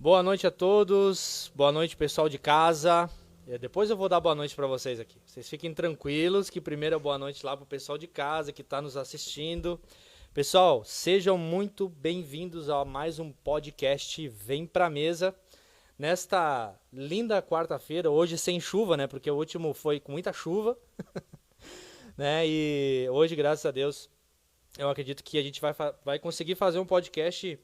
Boa noite a todos, boa noite pessoal de casa. Depois eu vou dar boa noite para vocês aqui. Vocês fiquem tranquilos que primeiro é boa noite lá pro pessoal de casa que está nos assistindo. Pessoal, sejam muito bem-vindos a mais um podcast Vem Pra Mesa. Nesta linda quarta-feira, hoje sem chuva, né? Porque o último foi com muita chuva, né? E hoje, graças a Deus, eu acredito que a gente vai conseguir fazer um podcast.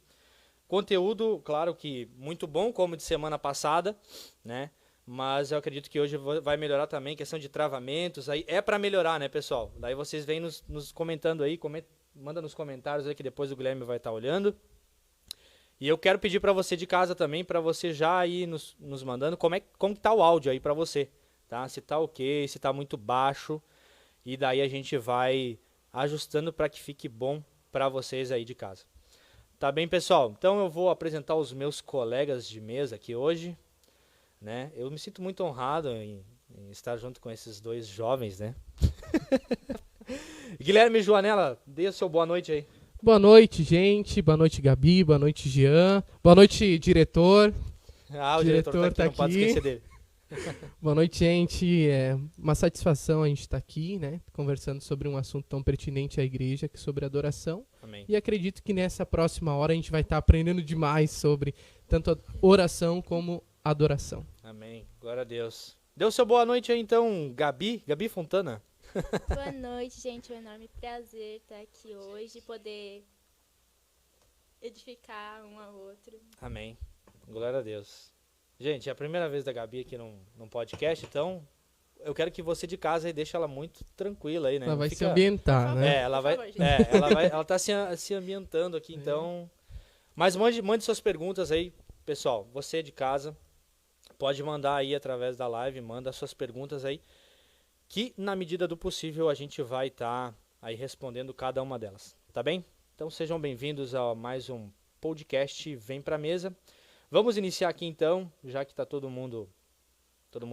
Conteúdo, claro que muito bom, como de semana passada, né? Mas eu acredito que hoje vai melhorar também, questão de travamentos, aí é para melhorar, né, pessoal? Daí vocês vêm nos comentando aí, manda nos comentários aí que depois o Guilherme vai estar olhando. E eu quero pedir para você de casa também, para você já ir nos mandando como que tá o áudio aí para você, tá? Se tá ok, se tá muito baixo, e daí a gente vai ajustando para que fique bom para vocês aí de casa. Tá bem, pessoal? Então eu vou apresentar os meus colegas de mesa aqui hoje, né? Eu me sinto muito honrado em estar junto com esses dois jovens, né? Guilherme e Joanela, dê o seu boa noite aí. Boa noite, gente. Boa noite, Gabi. Boa noite, Jean. Boa noite, diretor. O diretor tá aqui, não pode esquecer dele. Boa noite, gente. É uma satisfação a gente estar aqui, né? Conversando sobre um assunto tão pertinente à igreja, que é sobre adoração. Amém. E acredito que nessa próxima hora a gente vai estar aprendendo demais sobre tanto a oração como a adoração. Amém. Glória a Deus. Dê o seu boa noite aí, então, Gabi Fontana. Boa noite, gente. É um enorme prazer estar aqui hoje e poder edificar um ao outro. Amém. Glória a Deus. Gente, é a primeira vez da Gabi aqui num podcast, então eu quero que você de casa aí deixe ela muito tranquila aí, né? Ela vai se ambientar, né? Ela tá se ambientando aqui, então. Mas mande suas perguntas aí, pessoal. Você de casa pode mandar aí através da live, manda suas perguntas aí, que na medida do possível a gente vai estar aí respondendo cada uma delas, tá bem? Então sejam bem-vindos a mais um podcast Vem Pra Mesa. Vamos iniciar aqui então, já que tá todo mundo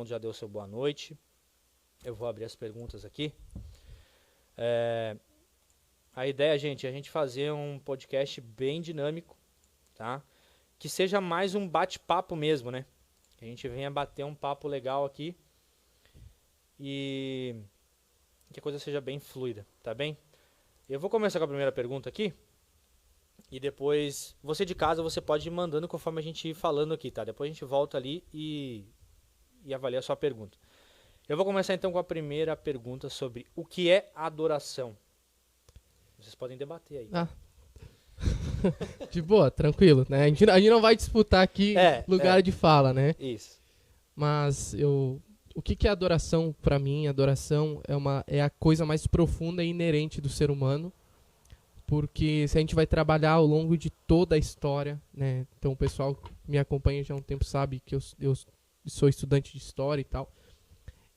já deu seu boa noite. Eu vou abrir as perguntas aqui. A ideia, gente, é a gente fazer um podcast bem dinâmico, tá? Que seja mais um bate-papo mesmo, né? Que a gente venha bater um papo legal aqui e que a coisa seja bem fluida, tá bem? Eu vou começar com a primeira pergunta aqui. E depois, você de casa, você pode ir mandando conforme a gente ir falando aqui, tá? Depois a gente volta ali e avalia a sua pergunta. Eu vou começar então com a primeira pergunta sobre o que é adoração. Vocês podem debater aí. De boa, tranquilo, né? A gente não vai disputar aqui lugar de fala, né? Isso. Mas o que é adoração pra mim? Adoração é a coisa mais profunda e inerente do ser humano. Porque se a gente vai trabalhar ao longo de toda a história, né? Então o pessoal que me acompanha já há um tempo sabe que eu sou estudante de história e tal.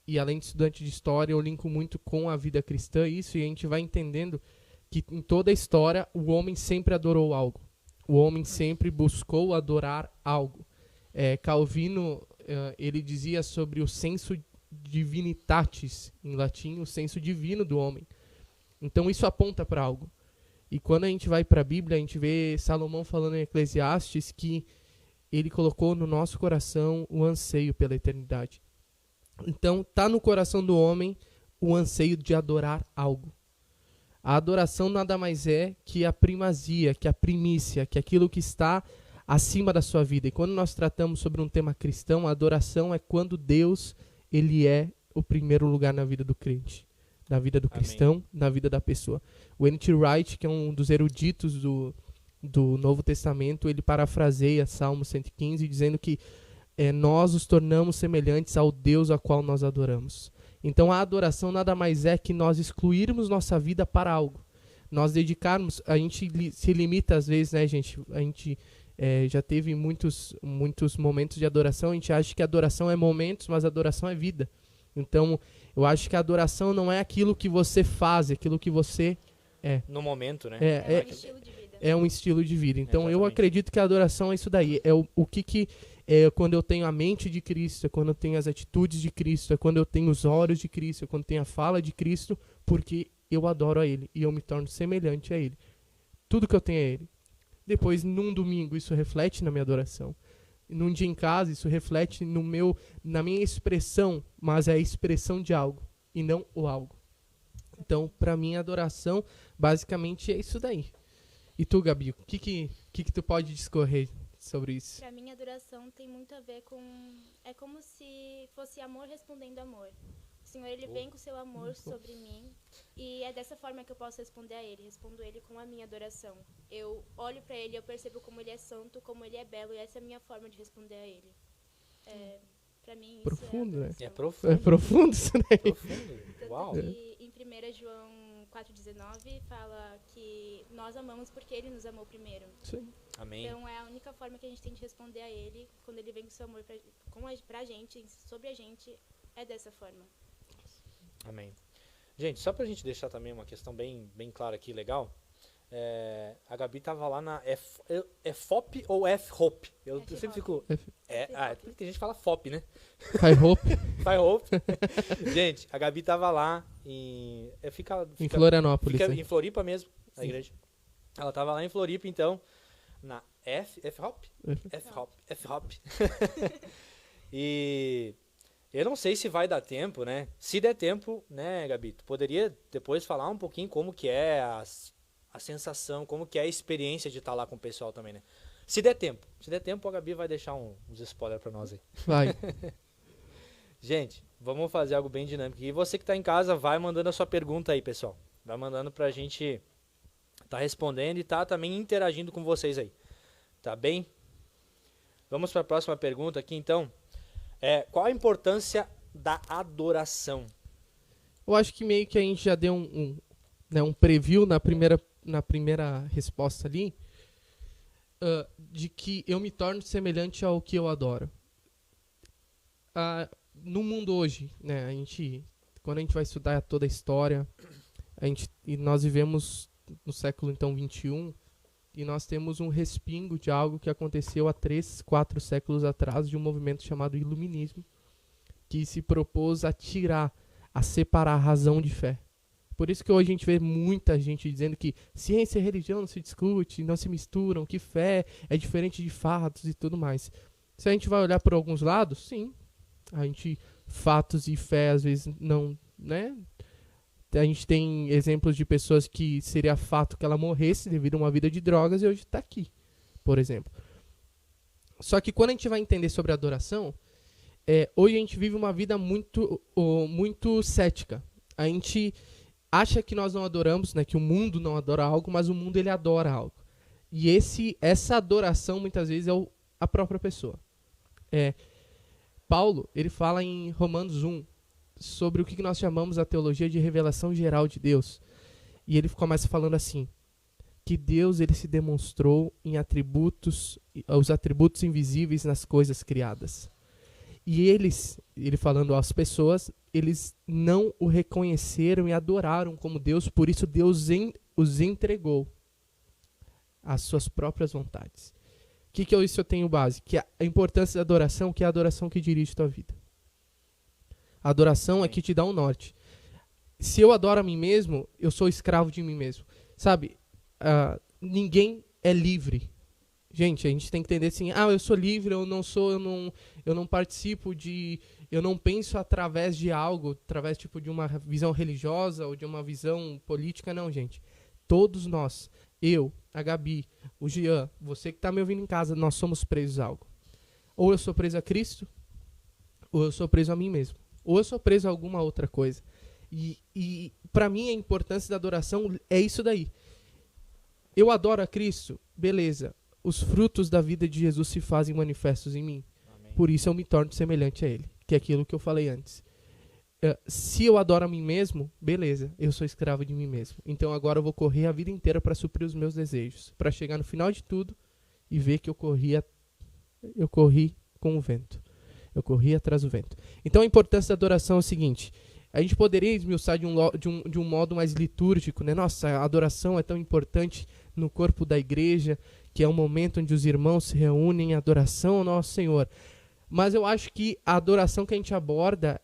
E além de estudante de história, eu linko muito com a vida cristã isso, e a gente vai entendendo que em toda a história o homem sempre adorou algo. O homem sempre buscou adorar algo. Calvino, ele dizia sobre o senso divinitatis, em latim, o senso divino do homem. Então isso aponta para algo. E quando a gente vai para a Bíblia, a gente vê Salomão falando em Eclesiastes que ele colocou no nosso coração o anseio pela eternidade. Então, está no coração do homem o anseio de adorar algo. A adoração nada mais é que a primazia, que a primícia, que aquilo que está acima da sua vida. E quando nós tratamos sobre um tema cristão, a adoração é quando Deus ele é o primeiro lugar na vida do crente. Na vida do cristão, na vida da pessoa. O N.T. Wright, que é um dos eruditos do Novo Testamento, ele parafraseia Salmo 115, dizendo que nós os tornamos semelhantes ao Deus a qual nós adoramos. Então a adoração nada mais é que nós excluirmos nossa vida para algo. Nós dedicarmos, a gente se limita às vezes, né, gente? A gente já teve muitos momentos de adoração, a gente acha que adoração é momentos, mas adoração é vida. Então, eu acho que a adoração não é aquilo que você faz, é aquilo que você é. No momento, né? É um estilo de vida. É um estilo de vida. Então, Exatamente. eu acredito que a adoração é isso daí. É o que quando eu tenho a mente de Cristo, é quando eu tenho as atitudes de Cristo, é quando eu tenho os olhos de Cristo, é quando eu tenho a fala de Cristo, porque eu adoro a Ele e eu me torno semelhante a Ele. Tudo que eu tenho é Ele. Depois, num domingo, isso reflete na minha adoração. Num dia em casa, isso reflete na minha expressão, mas é a expressão de algo, e não o algo. Então, para mim, a adoração, basicamente, é isso daí. E tu, Gabi, o que tu pode discorrer sobre isso? Pra mim, adoração tem muito a ver com... É como se fosse amor respondendo amor. O Senhor, Ele vem com o seu amor sobre mim. E é dessa forma que eu posso responder a Ele. Respondo Ele com a minha adoração. Eu olho pra Ele, eu percebo como Ele é santo, como Ele é belo. E essa é a minha forma de responder a Ele. Pra mim, Profundo, isso né? é É profundo. É profundo isso daí. Profundo. Tanto Uau. que em 1 João 4,19 fala que nós amamos porque Ele nos amou primeiro. Sim. Amém. Então é a única forma que a gente tem de responder a Ele quando Ele vem com seu amor pra gente, sobre a gente, é dessa forma. Amém. Gente, só pra gente deixar também uma questão bem clara aqui, legal. A Gabi tava lá na FOP ou F-Hop? Eu F-Hop. sempre fico... F-Hop. Tem gente que fala FOP, né? I hope. F-Hop. Gente, a Gabi tava lá em... Em Florianópolis. Fica né? em Floripa mesmo, na Sim. igreja. Ela tava lá em Floripa, então, na F-Hop? F-Hop. E eu não sei se vai dar tempo, né? Se der tempo, né, Gabi, tu poderia depois falar um pouquinho como que é a sensação, como que é a experiência de estar lá com o pessoal também, né? Se der tempo, a Gabi vai deixar uns spoilers pra nós aí. Vai. Gente, vamos fazer algo bem dinâmico. E você que tá em casa, vai mandando a sua pergunta aí, pessoal. Vai mandando pra gente tá respondendo e tá também interagindo com vocês aí. Tá bem? Vamos para a próxima pergunta aqui, então. Qual a importância da adoração? Eu acho que meio que a gente já deu um preview na primeira resposta ali, de que eu me torno semelhante ao que eu adoro. No mundo hoje, né, quando a gente vai estudar toda a história, e nós vivemos no século então 21, e nós temos um respingo de algo que aconteceu há 3, 4 séculos atrás, de um movimento chamado Iluminismo, que se propôs a separar a razão de fé. Por isso que hoje a gente vê muita gente dizendo que ciência e religião não se discute, não se misturam, que fé é diferente de fatos e tudo mais. Se a gente vai olhar por alguns lados, sim, fatos e fé às vezes não, né? A gente tem exemplos de pessoas que seria fato que ela morresse devido a uma vida de drogas e hoje está aqui, por exemplo. Só que quando a gente vai entender sobre adoração, hoje a gente vive uma vida muito cética. A gente acha que nós não adoramos, né, que o mundo não adora algo, mas o mundo ele adora algo. E essa adoração muitas vezes é a própria pessoa. Paulo, ele fala em Romanos 1, sobre o que nós chamamos a teologia de revelação geral de Deus. E ele começa falando assim, que Deus ele se demonstrou em os atributos invisíveis nas coisas criadas. E ele falando às pessoas, eles não o reconheceram e adoraram como Deus, por isso Deus os entregou às suas próprias vontades. O que isso eu tenho base? Que a importância da adoração, que é a adoração que dirige a tua vida. A adoração é que te dá um norte. Se eu adoro a mim mesmo, eu sou escravo de mim mesmo. Sabe, ninguém é livre. Gente, a gente tem que entender assim, eu sou livre, eu não participo eu não penso através de algo, através tipo de uma visão religiosa ou de uma visão política, não, gente. Todos nós, eu, a Gabi, o Jean, você que está me ouvindo em casa, nós somos presos a algo. Ou eu sou preso a Cristo, ou eu sou preso a mim mesmo. Ou eu sou preso a alguma outra coisa. E para mim a importância da adoração é isso daí. Eu adoro a Cristo, beleza. Os frutos da vida de Jesus se fazem manifestos em mim. Amém. Por isso eu me torno semelhante a Ele, que é aquilo que eu falei antes. Se eu adoro a mim mesmo, beleza, eu sou escravo de mim mesmo. Então agora eu vou correr a vida inteira para suprir os meus desejos, para chegar no final de tudo e ver que eu corri com o vento. Eu corri atrás do vento. Então a importância da adoração é o seguinte, a gente poderia esmiuçar de um modo mais litúrgico, né? Nossa, a adoração é tão importante no corpo da igreja, que é um momento onde os irmãos se reúnem em adoração ao nosso Senhor. Mas eu acho que a adoração que a gente aborda,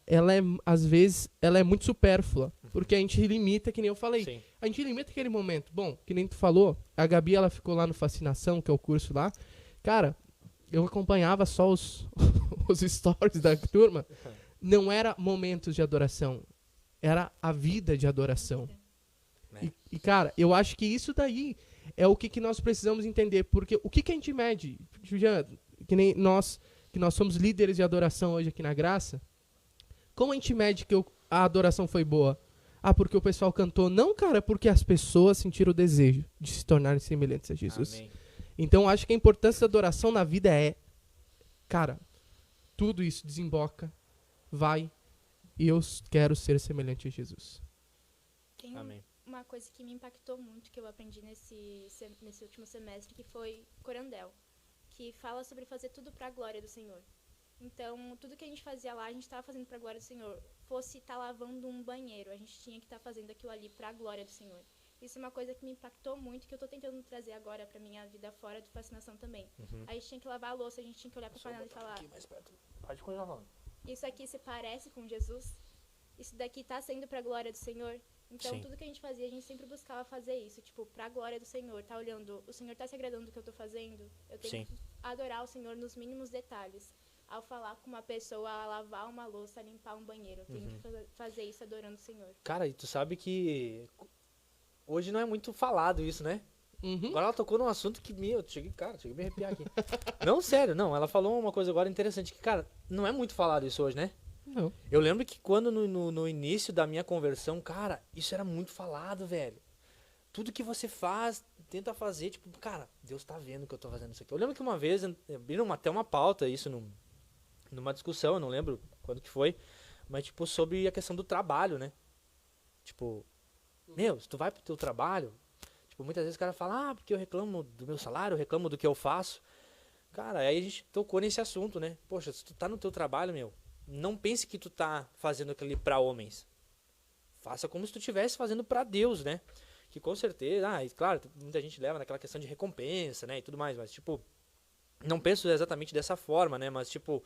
às vezes, ela é muito supérflua, porque a gente limita, que nem eu falei. Sim. A gente limita aquele momento. Bom, que nem tu falou, a Gabi, ela ficou lá no Fascinação, que é o curso lá. Cara, eu acompanhava só os, os stories da turma, não era momentos de adoração, era a vida de adoração. E, cara, eu acho que isso daí é o que nós precisamos entender, porque o que a gente mede, que nem nós, que nós somos líderes de adoração hoje aqui na Graça, como a gente mede que a adoração foi boa? Ah, porque o pessoal cantou. Não, cara, porque as pessoas sentiram o desejo de se tornarem semelhantes a Jesus. Amém. Então, acho que a importância da adoração na vida é, cara, tudo isso desemboca, vai, e eu quero ser semelhante a Jesus. Tem Amém. uma coisa que me impactou muito, que eu aprendi nesse último semestre, que foi Corandel, que fala sobre fazer tudo para a glória do Senhor. Então, tudo que a gente fazia lá, a gente estava fazendo para a glória do Senhor. Fosse estar lavando um banheiro, a gente tinha que estar fazendo aquilo ali para a glória do Senhor. Isso é uma coisa que me impactou muito, que eu estou tentando trazer agora para minha vida fora do Fascinação também. A gente tinha que lavar a louça, a gente tinha que olhar para a panela e falar: Aqui mais perto. Pode continuar falando. isso aqui se parece com Jesus? Isso daqui está sendo para a glória do Senhor? Então, Sim. tudo que a gente fazia, a gente sempre buscava fazer isso, tipo, pra glória do Senhor. Tá olhando, o Senhor tá se agradando do que eu tô fazendo? Eu tenho Sim. que adorar o Senhor nos mínimos detalhes. Ao falar com uma pessoa, a lavar uma louça, a limpar um banheiro. Eu tenho que fazer isso adorando o Senhor. Cara, e tu sabe que hoje não é muito falado isso, né? Uhum. Agora ela tocou num assunto que, meu, cheguei a me arrepiar aqui. Não, sério, não. Ela falou uma coisa agora interessante, que, cara, não é muito falado isso hoje, né? Não. Eu lembro que quando no início da minha conversão, cara, isso era muito falado, velho. Tudo que você faz, tenta fazer, tipo, cara, Deus tá vendo que eu tô fazendo isso aqui. Eu lembro que uma vez, abriram até uma pauta, isso numa discussão, eu não lembro quando que foi, mas, tipo, sobre a questão do trabalho, né? Tipo, meu, se tu vai pro teu trabalho, tipo, muitas vezes o cara fala, ah, porque eu reclamo do meu salário, eu reclamo do que eu faço. Cara, aí a gente tocou nesse assunto, né? Poxa, se tu tá no teu trabalho, meu, não pense que tu tá fazendo aquilo ali pra homens. Faça como se tu estivesse fazendo pra Deus, né? Que com certeza, e claro, muita gente leva naquela questão de recompensa, né, e tudo mais, mas tipo, não penso exatamente dessa forma, né, mas tipo,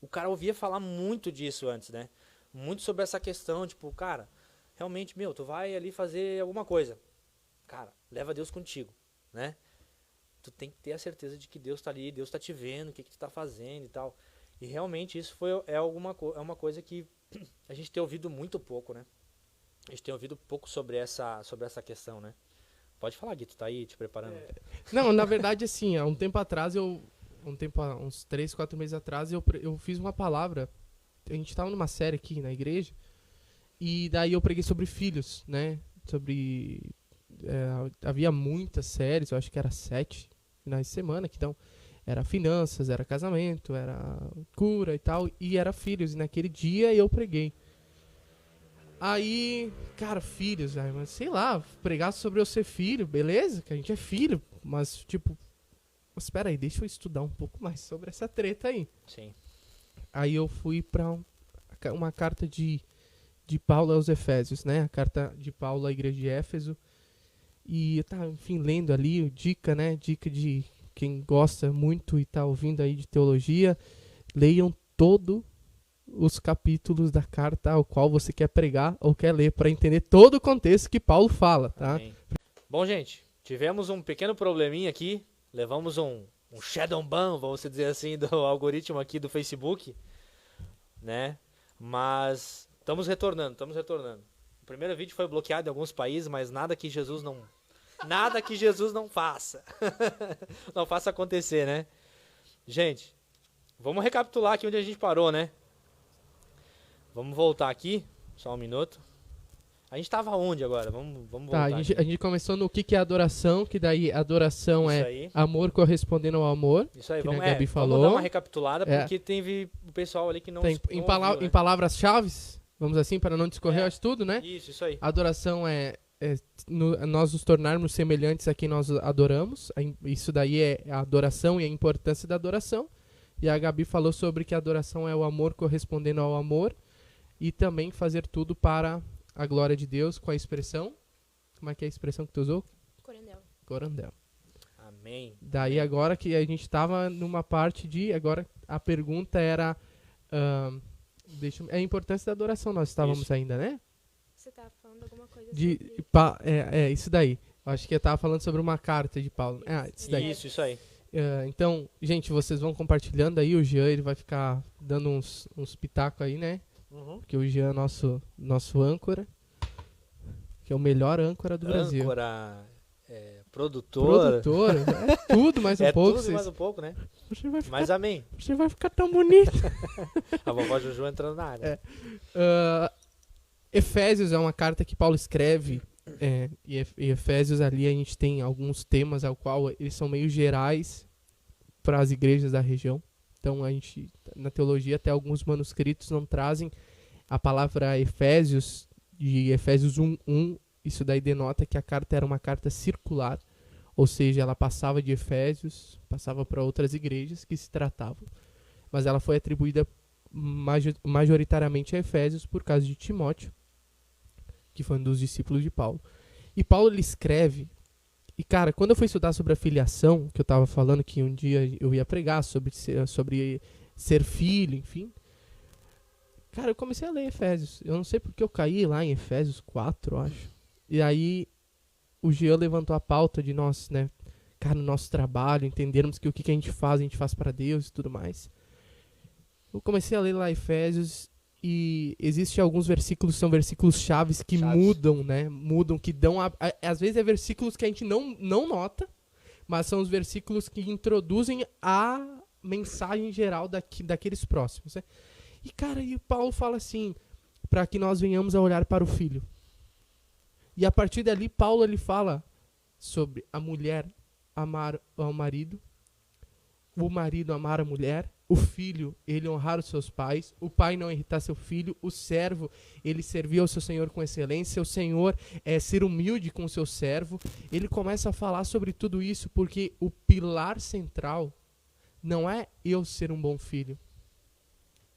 o cara ouvia falar muito disso antes, né? Muito sobre essa questão, tipo, cara, realmente, meu, tu vai ali fazer alguma coisa. Cara, leva Deus contigo, né? Tu tem que ter a certeza de que Deus tá ali, Deus tá te vendo, o que tu tá fazendo e tal. E realmente isso é uma coisa que a gente tem ouvido muito pouco, né? A gente tem ouvido pouco sobre essa questão, né? Pode falar, Gui, tu tá aí te preparando. Não, na verdade, assim, há um tempo atrás, uns 3, 4 meses atrás, eu fiz uma palavra. A gente tava numa série aqui na igreja, e daí eu preguei sobre filhos, né? Havia muitas séries, eu acho que era 7 finais de semana, então era finanças, era casamento, era cura e tal, e era filhos. E naquele dia eu preguei. Aí, cara, filhos, mas sei lá, pregar sobre eu ser filho, beleza, que a gente é filho, mas tipo, espera aí, deixa eu estudar um pouco mais sobre essa treta aí. Sim. Aí eu fui pra uma carta de Paulo aos Efésios, né? A carta de Paulo à igreja de Éfeso. E eu tava, enfim, lendo ali, dica, né? Dica de quem gosta muito e tá ouvindo aí de teologia. Leiam todos os capítulos da carta ao qual você quer pregar ou quer ler, para entender todo o contexto que Paulo fala, tá? Amém. Bom, gente, tivemos um pequeno probleminha aqui. Levamos um shadow ban, vamos dizer assim, do algoritmo aqui do Facebook, né? Mas estamos retornando. O primeiro vídeo foi bloqueado em alguns países, mas nada que Jesus não faça. Não faça acontecer, né? Gente, vamos recapitular aqui onde a gente parou, né? Vamos voltar aqui, só um minuto. A gente tava onde agora? Vamos voltar. A gente começou no que é adoração, que daí adoração Isso é aí. amor correspondendo ao amor. Isso aí, que vamos, a Gabi falou. vamos dar uma recapitulada, porque teve o pessoal ali que não Tem, em ouviu, né? palavras-chave, vamos assim, para não discorrer ao estudo, né? Isso aí. Adoração é nós nos tornarmos semelhantes a quem nós adoramos. Isso daí é a adoração e a importância da adoração. E a Gabi falou sobre que a adoração é o amor correspondendo ao amor. E também fazer tudo para a glória de Deus com a expressão. Como é que é a expressão que tu usou? Corandel. Amém. Daí agora que a gente estava numa parte de... Agora a pergunta era... é a importância da adoração. Nós estávamos Isso. ainda, né? Você tá falando alguma coisa sobre... Isso daí. Eu acho que eu estava falando sobre uma carta de Paulo. Isso daí. Isso aí. Então, gente, vocês vão compartilhando aí, o Jean ele vai ficar dando uns pitacos aí, né? Porque o Jean é nosso âncora, que é o melhor âncora do Brasil. Âncora, produtor. Produtor, é tudo mais um É pouco. tudo e mais um pouco, né? Mas amém. Você vai ficar tão bonito. A vovó Juju entrando na área. Efésios é uma carta que Paulo escreve, e Efésios ali a gente tem alguns temas ao qual eles são meio gerais para as igrejas da região. Então a gente, na teologia, até alguns manuscritos não trazem a palavra Efésios, de Efésios 1:1, isso daí denota que a carta era uma carta circular, ou seja, ela passava de Efésios, passava para outras igrejas que se tratavam, mas ela foi atribuída majoritariamente a Efésios por causa de Timóteo, que foi um dos discípulos de Paulo. E Paulo ele escreve, e cara, quando eu fui estudar sobre a filiação, que eu estava falando que um dia eu ia pregar sobre ser filho, enfim, cara, eu comecei a ler Efésios. Eu não sei porque eu caí lá em Efésios 4, eu acho. E aí o Jean levantou a pauta de nós, né, cara, no nosso trabalho, entendermos que o que a gente faz para Deus e tudo mais. Eu comecei a ler lá Efésios e existem alguns versículos, são versículos chaves que mudam, né? Mudam, que dão... às vezes é versículos que a gente não nota, mas são os versículos que introduzem a mensagem geral daqueles próximos, né? E, cara, e Paulo fala assim, para que nós venhamos a olhar para o Filho. E a partir dali, Paulo ele fala sobre a mulher amar ao marido, o marido amar a mulher, o filho, ele honrar os seus pais, o pai não irritar seu filho, o servo, ele servir ao seu senhor com excelência, o senhor ser humilde com o seu servo. Ele começa a falar sobre tudo isso porque o pilar central não é eu ser um bom filho,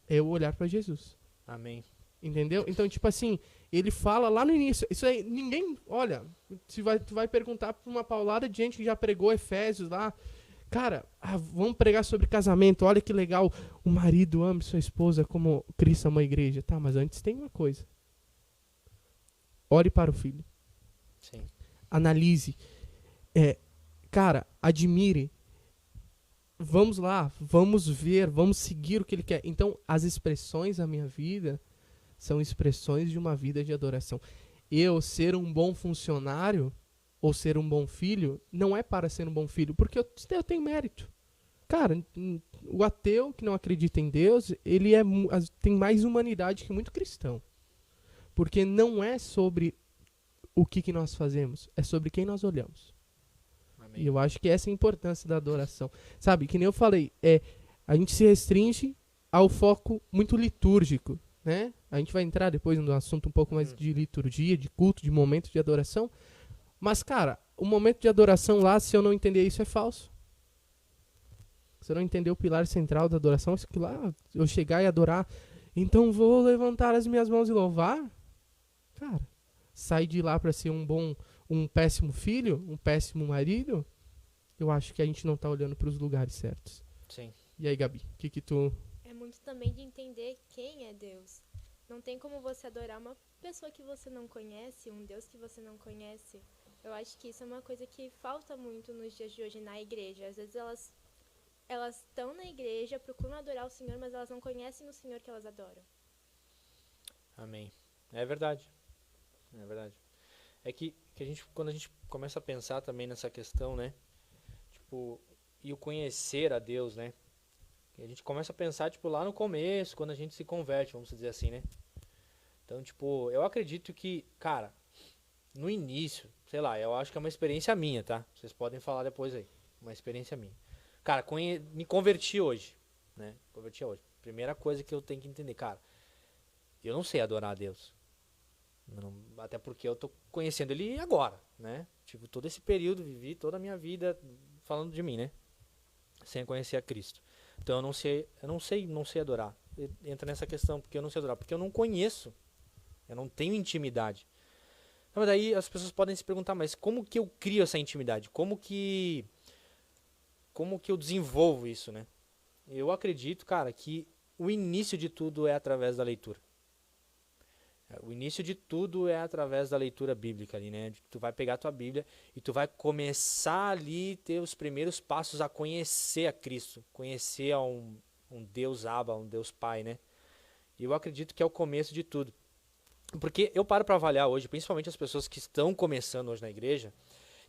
é eu olhar para Jesus. Amém. Entendeu? Então, tipo assim, ele fala lá no início, isso aí, ninguém, olha, tu vai perguntar pra uma paulada de gente que já pregou Efésios lá, cara, vamos pregar sobre casamento, olha que legal, o marido ama sua esposa como Cristo ama a igreja. Tá, mas antes tem uma coisa. Ore para o filho. Sim. Analise. Cara, admire. Vamos lá, vamos ver, vamos seguir o que ele quer. Então, as expressões da minha vida são expressões de uma vida de adoração. Eu ser um bom funcionário ou ser um bom filho, não é para ser um bom filho, porque eu tenho mérito. Cara, o ateu que não acredita em Deus, ele tem mais humanidade que muito cristão. Porque não é sobre o que nós fazemos, é sobre quem nós olhamos. Amém. E eu acho que essa é a importância da adoração. Sabe, que nem eu falei, a gente se restringe ao foco muito litúrgico, né? A gente vai entrar depois no assunto um pouco mais de liturgia, de culto, de momento de adoração. Mas, cara, o momento de adoração lá, se eu não entender isso, é falso. Se eu não entender o pilar central da adoração, isso que lá, eu chegar e adorar, então vou levantar as minhas mãos e louvar. Cara, sai de lá para ser um péssimo filho, um péssimo marido, eu acho que a gente não tá olhando para os lugares certos. Sim. E aí, Gabi, o que tu... É muito também de entender quem é Deus. Não tem como você adorar uma pessoa que você não conhece, um Deus que você não conhece. Eu acho que isso é uma coisa que falta muito nos dias de hoje na igreja. Às vezes elas estão na igreja, procuram adorar o Senhor, mas elas não conhecem o Senhor que elas adoram. Amém. É verdade. É verdade. É que quando a gente começa a pensar também nessa questão, né? Tipo, e o conhecer a Deus, né? E a gente começa a pensar, tipo, lá no começo, quando a gente se converte, vamos dizer assim, né? Então, tipo, eu acredito que, cara, no início, sei lá, eu acho que é uma experiência minha, tá? Vocês podem falar depois aí. Uma experiência minha. Cara, me converti hoje, né? Converti hoje. Primeira coisa que eu tenho que entender, cara, eu não sei adorar a Deus. Até porque eu tô conhecendo Ele agora, né? Tipo, todo esse período, vivi toda a minha vida falando de mim, né? Sem conhecer a Cristo. Então eu não sei adorar. Entra nessa questão, porque eu não sei adorar, porque eu não conheço. Eu não tenho intimidade. Então, daí as pessoas podem se perguntar, mas como que eu crio essa intimidade? Como que eu desenvolvo isso, né? Eu acredito, cara, que o início de tudo é através da leitura. O início de tudo é através da leitura bíblica ali, né? Tu vai pegar a tua Bíblia e tu vai começar ali ter os primeiros passos a conhecer a Cristo, conhecer a um Deus Abba, um Deus Pai, né? E eu acredito que é o começo de tudo. Porque eu paro para avaliar hoje, principalmente as pessoas que estão começando hoje na igreja,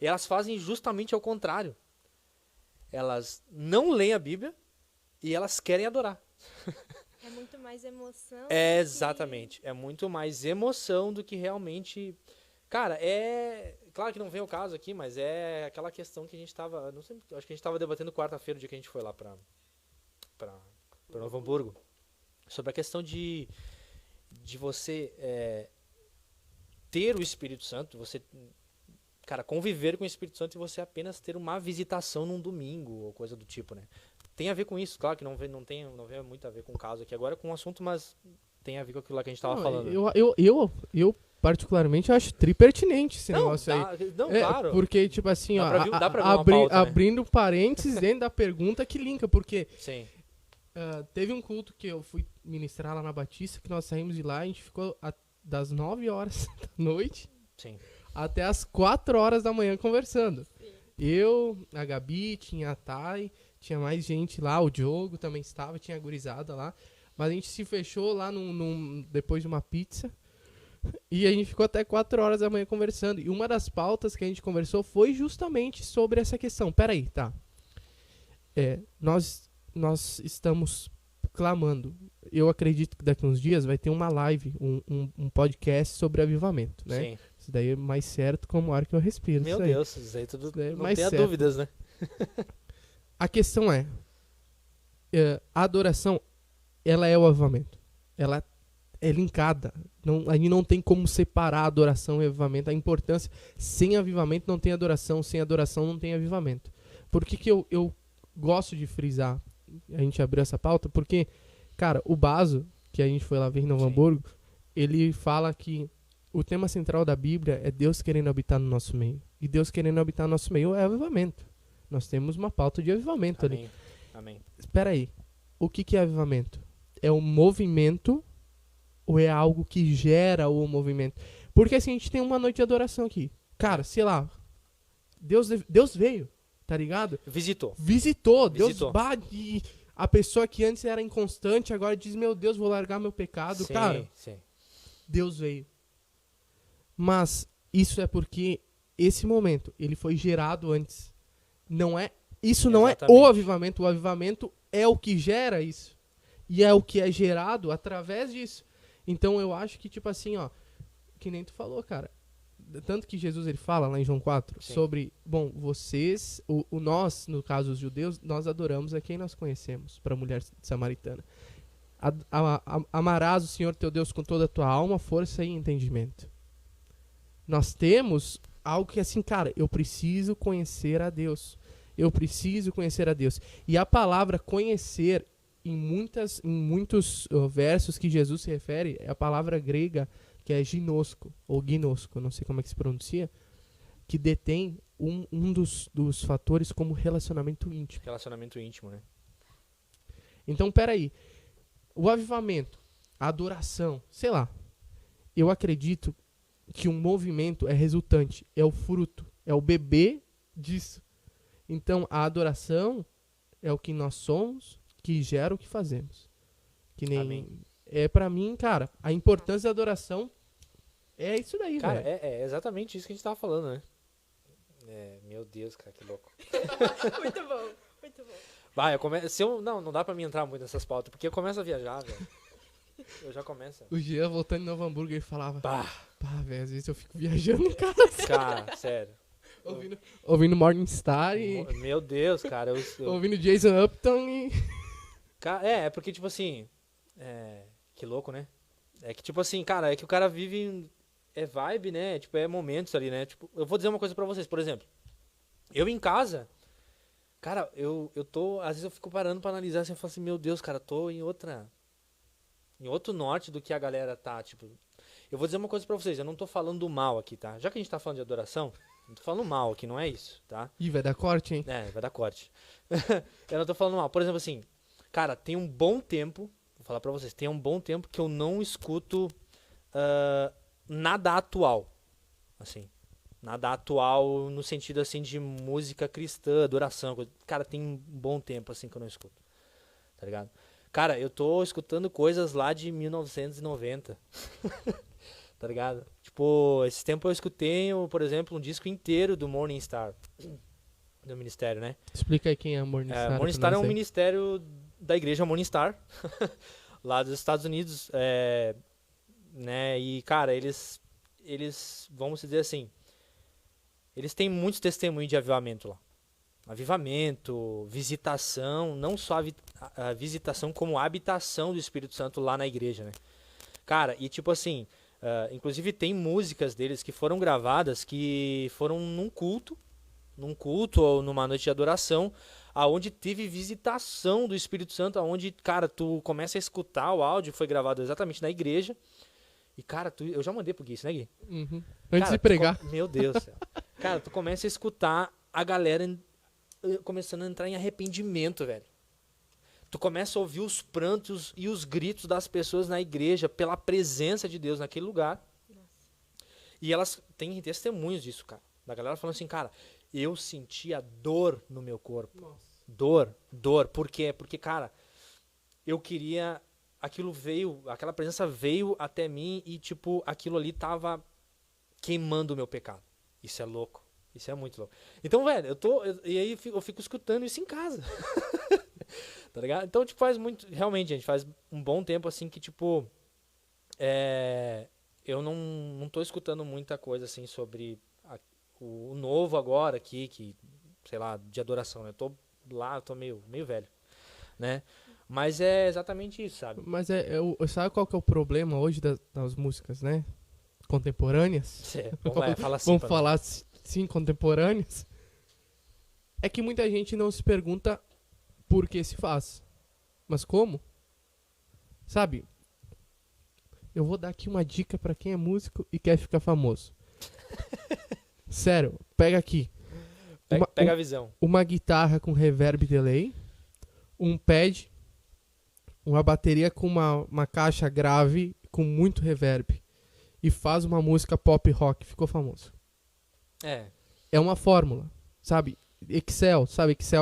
e elas fazem justamente ao contrário. Elas não leem a Bíblia e elas querem adorar. É muito mais emoção. É, exatamente. É muito mais emoção do que realmente... Cara, é... Claro que não vem o caso aqui, mas é aquela questão que a gente tava... Não sei, acho que a gente tava debatendo quarta-feira, o dia que a gente foi lá pra Novo Hamburgo. Sobre a questão de você ter o Espírito Santo, você... Cara, conviver com o Espírito Santo e você apenas ter uma visitação num domingo ou coisa do tipo, né? Tem a ver com isso, claro que não vem muito a ver com o caso aqui agora, com o assunto, mas tem a ver com aquilo lá que a gente tava falando. Eu particularmente acho tripertinente esse negócio aí. Não, claro. Porque, tipo assim, Dá pra ver uma pauta, né? abrindo parênteses dentro da pergunta que linka, porque Sim. teve um culto que eu fui ministrar lá na Batista, que nós saímos de lá, a gente ficou das 9 horas da noite Sim. até as 4 horas da manhã conversando. Sim. Eu, a Gabi, tinha a Thay, tinha mais gente lá, o Diogo também estava, tinha a gurizada lá. Mas a gente se fechou lá depois de uma pizza e a gente ficou até 4 horas da manhã conversando. E uma das pautas que a gente conversou foi justamente sobre essa questão. Peraí, tá. Nós estamos clamando. Eu acredito que daqui uns dias vai ter uma live, um podcast sobre avivamento, né? Sim. Isso daí é mais certo como o ar que eu respiro. Meu isso aí. Deus, isso aí tudo Isso daí é não mais tenha certo. dúvidas, né? A questão a adoração, ela é o avivamento. Ela é linkada. A gente não tem como separar a adoração e o avivamento. A importância, sem avivamento não tem adoração, sem adoração não tem avivamento. Por que eu gosto de frisar, a gente abriu essa pauta? Porque, cara, o Baso, que a gente foi lá ver em Novo Sim. Hamburgo, ele fala que o tema central da Bíblia é Deus querendo habitar no nosso meio. E Deus querendo habitar no nosso meio é avivamento. Nós temos uma pauta de avivamento ali. Amém. Espera aí. O que é avivamento? É um movimento ou é algo que gera o movimento? Porque assim, a gente tem uma noite de adoração aqui. Cara, sei lá. Deus veio, tá ligado? Visitou. Visitou. Deus Visitou. bate. A pessoa que antes era inconstante, agora diz, meu Deus, vou largar meu pecado. Sim, Cara, sim. Deus veio. Mas isso é porque esse momento, ele foi gerado antes. Isso não é Exatamente. o avivamento. O avivamento é o que gera isso. E é o que é gerado através disso. Então eu acho que, tipo assim, ó, que nem tu falou, cara. Tanto que Jesus ele fala lá em João 4 Sim. sobre, bom, vocês, nós, no caso os judeus, nós adoramos a quem nós conhecemos, para a mulher samaritana. Amarás o Senhor teu Deus com toda a tua alma, força e entendimento. Nós temos algo que assim, cara, eu preciso conhecer a Deus. Eu preciso conhecer a Deus. E a palavra conhecer, em muitos versos que Jesus se refere, é a palavra grega que é ginosco, ou gnosco, não sei como é que se pronuncia, que detém um dos fatores como relacionamento íntimo. Relacionamento íntimo, né? Então, peraí. O avivamento, a adoração, sei lá. Eu acredito que um movimento é resultante, é o fruto, é o bebê disso. Então, a adoração é o que nós somos, que gera o que fazemos. Que nem... Amém. Pra mim, cara, a importância da adoração é isso daí, Cara, velho. é exatamente isso que a gente tava falando, né? Meu Deus, cara, que louco. Muito bom, muito bom. Vai, não dá pra mim entrar muito nessas pautas, porque eu começo a viajar, velho. Eu já começo. O Jean, voltando em Novo Hamburgo, ele falava, Bah, velho, às vezes eu fico viajando em casa, cara, sério. ouvindo Morningstar e Meu Deus, cara. ouvindo Jason Upton e... É porque, tipo assim. Que louco, né? É que, tipo assim, cara, é que o cara vive. É vibe, né? Tipo, é momentos ali, né? Tipo, eu vou dizer uma coisa pra vocês, por exemplo. Eu em casa. Cara, eu tô. Às vezes eu fico parando pra analisar assim, eu falo assim, meu Deus, cara, tô em outro norte do que a galera tá, tipo. Eu vou dizer uma coisa pra vocês, eu não tô falando do mal aqui, tá? Já que a gente tá falando de adoração, não tô falando mal aqui, não é isso, tá? Ih, vai dar corte, hein? Vai dar corte. Eu não tô falando mal. Por exemplo, assim, cara, tem um bom tempo, vou falar pra vocês, tem um bom tempo que eu não escuto nada atual, assim. Nada atual no sentido, assim, de música cristã, adoração. Cara, tem um bom tempo, assim, que eu não escuto. Tá ligado? Cara, eu tô escutando coisas lá de 1990. Tá ligado? Tipo, esse tempo eu escutei, por exemplo, um disco inteiro do Morning Star. Do ministério, né? Explica aí quem é Morning Star. Morning Star é um ministério da igreja Morning Star. Lá dos Estados Unidos. Né? E, cara, eles, vamos dizer assim, eles têm muitos testemunhos de avivamento lá. Avivamento, visitação, não só a visitação, como a habitação do Espírito Santo lá na igreja, né? Cara, e tipo assim, inclusive tem músicas deles que foram gravadas, que foram num culto ou numa noite de adoração, aonde teve visitação do Espírito Santo, aonde, cara, tu começa a escutar o áudio, foi gravado exatamente na igreja. E, cara, eu já mandei pro Gui isso, né, Gui? Uhum. Antes Cara, de pregar. Meu Deus do céu. Cara, tu começa a escutar a galera começando a entrar em arrependimento, velho. Tu começa a ouvir os prantos e os gritos das pessoas na igreja pela presença de Deus naquele lugar. E elas têm testemunhos disso, cara. Da galera falando assim, cara, eu sentia dor no meu corpo. Nossa. Dor. Por quê? Porque, cara, eu queria... aquela presença veio até mim e, tipo, aquilo ali tava queimando o meu pecado. Isso é louco. Isso é muito louco. Então, velho, e aí eu fico escutando isso em casa. Tá ligado? Então, tipo, realmente, gente, faz um bom tempo, assim, que, tipo, eu não tô escutando muita coisa, assim, sobre o novo agora aqui, que, sei lá, de adoração, né? Eu tô meio velho, né? Mas é exatamente isso, sabe? Mas sabe qual que é o problema hoje das músicas, né? Contemporâneas? Fala assim. Vamos falar, sim, contemporâneas. É que muita gente não se pergunta por que se faz. Mas como? Sabe? Eu vou dar aqui uma dica pra quem é músico e quer ficar famoso. Sério, pega aqui. Pega a visão. Uma guitarra com reverb delay, um pad, uma bateria com uma caixa grave com muito reverb e faz uma música pop rock, ficou famoso. É uma fórmula, sabe? Excel,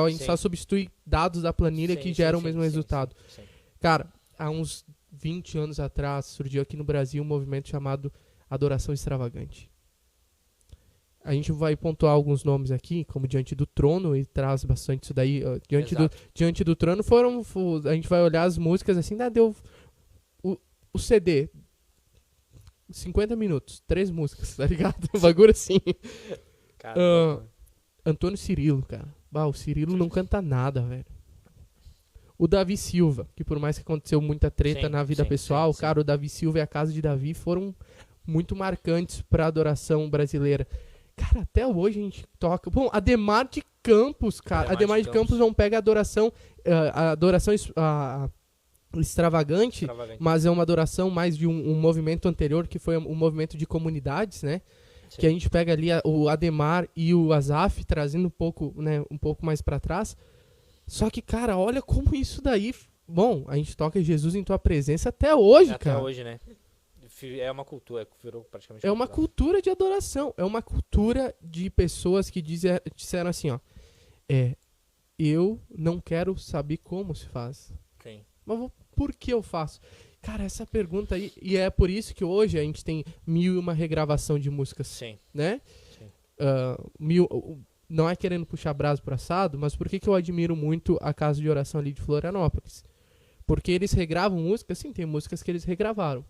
a gente só substitui dados da planilha que geram o mesmo resultado. Sim. Cara, há uns 20 anos atrás surgiu aqui no Brasil um movimento chamado Adoração Extravagante. A gente vai pontuar alguns nomes aqui, como Diante do Trono, e traz bastante isso daí. Diante do Trono a gente vai olhar as músicas assim, deu o CD, 50 minutos, 3 músicas, tá ligado? Um bagulho assim. Antônio Cirilo, cara. O Cirilo não canta nada, velho. O Davi Silva, que por mais que aconteceu muita treta na vida pessoal, cara, o Davi Silva e a Casa de Davi foram muito marcantes pra adoração brasileira. Cara, até hoje a gente toca... Bom, Ademar de Campos, cara. Ademar de Campos não pega a adoração extravagante, mas é uma adoração mais de um movimento anterior, que foi um movimento de comunidades, né? Sim. Que a gente pega ali o Ademar e o Asaf, trazendo um pouco mais pra trás. Só que, cara, olha como isso daí... Bom, a gente toca Jesus em Tua Presença até hoje, cara. Até hoje, né? É uma cultura, virou praticamente... É uma cultura de adoração. É uma cultura de pessoas que disseram assim, ó. Eu não quero saber como se faz. Sim. Mas por que eu faço? Cara, essa pergunta aí... E é por isso que hoje a gente tem 1001 regravação de músicas. Sim. Né? Sim. Não é querendo puxar brasa pro assado, mas por que eu admiro muito a Casa de Oração ali de Florianópolis? Porque eles regravam músicas, sim, tem músicas que eles regravaram.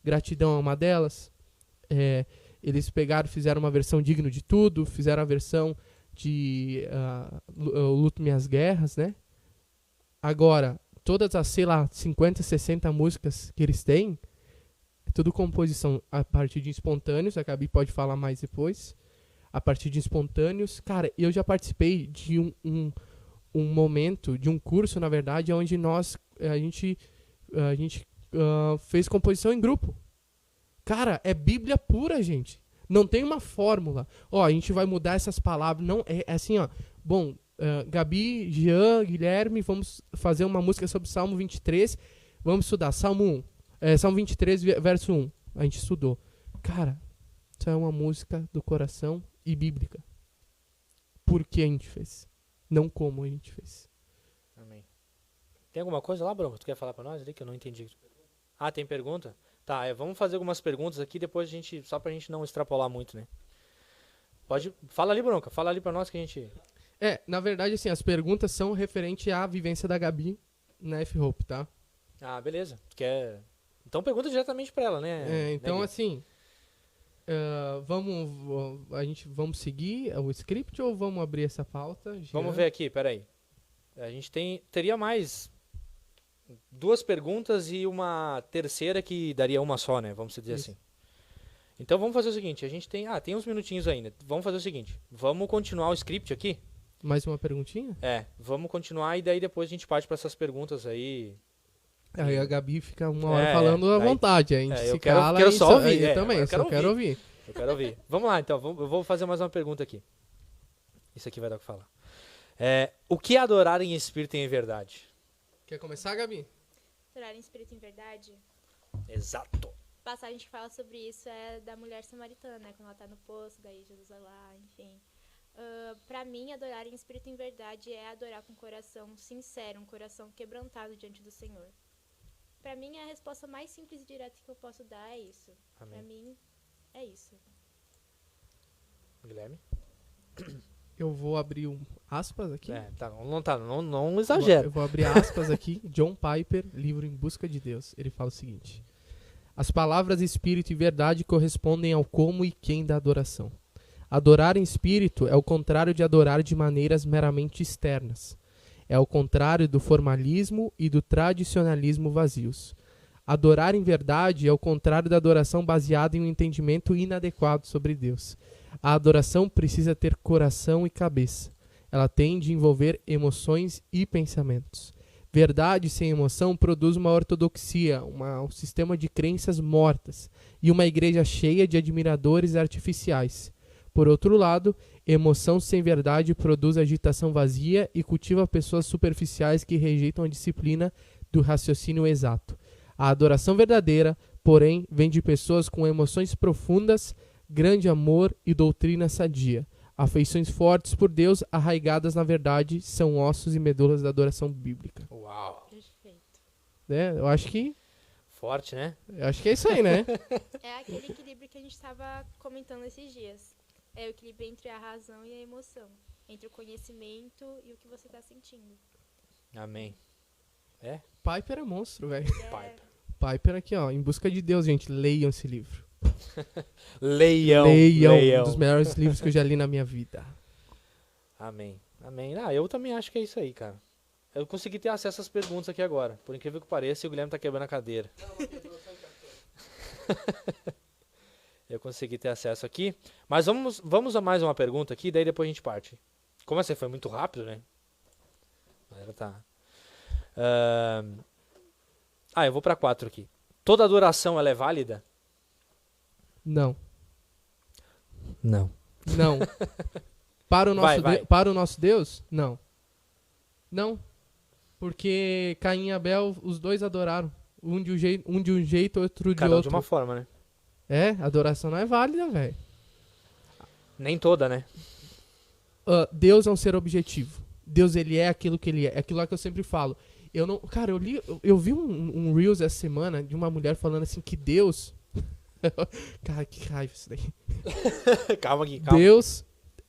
Gratidão é uma delas. Eles fizeram uma versão Digno de Tudo, fizeram a versão de Luto Minhas Guerras, né? Agora, todas as, 50, 60 músicas que eles têm, é tudo composição a partir de espontâneos, a Gabi pode falar mais depois, a partir de espontâneos. Cara, eu já participei de um momento, de um curso, na verdade, onde a gente fez composição em grupo. Cara, é Bíblia pura, gente. Não tem uma fórmula. A gente vai mudar essas palavras. Não, é assim, ó. Bom, Gabi, Jean, Guilherme, vamos fazer uma música sobre Salmo 23. Vamos estudar Salmo 1. Salmo 23, verso 1. a gente estudou. Cara, isso é uma música do coração e bíblica. Por que a gente fez? Não como a gente fez. Amém. Tem alguma coisa lá, Bronco? Tu quer falar pra nós ali que eu não entendi? Ah, tem pergunta? Tá, vamos fazer algumas perguntas aqui, depois a gente, só pra gente não extrapolar muito, né? Pode, fala ali, Bronca, fala ali pra nós que a gente... Na verdade, assim, as perguntas são referente à vivência da Gabi na F-Hope, tá? Ah, beleza. Então pergunta diretamente pra ela, né? Então, né, Gui? assim, vamos seguir o script ou vamos abrir essa pauta? Jean? Vamos ver aqui, peraí. A gente teria mais 2 perguntas e uma terceira que daria uma só, né? Vamos dizer Isso. assim. Então vamos fazer o seguinte, a gente tem uns minutinhos ainda. Vamos fazer o seguinte, vamos continuar o script aqui? Mais uma perguntinha? Vamos continuar e daí depois a gente parte para essas perguntas aí. Aí a Gabi fica uma hora É, falando à daí- vontade, a gente eu se quero- cala quero e só ouvir, eu também, eu eu só quero quero ouvir. Eu quero ouvir. Vamos lá, então. Eu vou fazer mais uma pergunta aqui. Isso aqui vai dar o que falar. O que é adorar em espírito e em verdade? Quer começar, Gabi? Adorar em espírito e em verdade. Exato. A passagem que fala sobre isso é da mulher samaritana, né? Quando ela tá no poço, daí Jesus vai lá, enfim. Pra mim, adorar em espírito e em verdade é adorar com um coração sincero, um coração quebrantado diante do Senhor. Pra mim, a resposta mais simples e direta que eu posso dar é isso. Amém. Pra mim, é isso. Guilherme? Eu vou abrir aspas aqui. Não exagera. Eu vou abrir aspas aqui. John Piper, livro Em Busca de Deus. Ele fala o seguinte: as palavras espírito e verdade correspondem ao como e quem da adoração. Adorar em espírito é o contrário de adorar de maneiras meramente externas. É o contrário do formalismo e do tradicionalismo vazios. Adorar em verdade é o contrário da adoração baseada em um entendimento inadequado sobre Deus. A adoração precisa ter coração e cabeça. Ela tem de envolver emoções e pensamentos. Verdade sem emoção produz uma ortodoxia, um sistema de crenças mortas e uma igreja cheia de admiradores artificiais. Por outro lado, emoção sem verdade produz agitação vazia e cultiva pessoas superficiais que rejeitam a disciplina do raciocínio exato. A adoração verdadeira, porém, vem de pessoas com emoções profundas, grande amor e doutrina sadia. Afeições fortes por Deus, arraigadas na verdade, são ossos e medulas da adoração bíblica. Uau. Perfeito. Eu acho que Forte, né? é isso aí, né? É aquele equilíbrio que a gente estava comentando esses dias. É o equilíbrio entre a razão e a emoção. Entre o conhecimento e o que você está sentindo. Amém. Piper é monstro, velho. Piper. Piper aqui, ó, Em Busca de Deus, gente. Leiam esse livro. Leiam. Um dos melhores livros que eu já li na minha vida. Amém. Amém. Eu também acho que é isso aí, cara. Eu consegui ter acesso às perguntas aqui agora. Por incrível que pareça, o Guilherme tá quebrando a cadeira. Eu consegui ter acesso aqui. Mas vamos a mais uma pergunta aqui, daí depois a gente parte. Como assim? Foi muito rápido, né? Tá. Eu vou pra 4 aqui. Toda adoração, ela é válida? Não. Não. Não. Para o nosso, Vai. Para o nosso Deus? Não. Não. Porque Caim e Abel, os dois adoraram. Um de um jeito, outro de Cada um outro. de uma forma, né? Adoração não é válida, velho. Nem toda, né? Deus é um ser objetivo. Deus, ele é aquilo que ele é. É aquilo lá que eu sempre falo. Cara, eu vi um Reels essa semana de uma mulher falando assim que Deus... Cara, que raiva isso daí. Calma aqui. Deus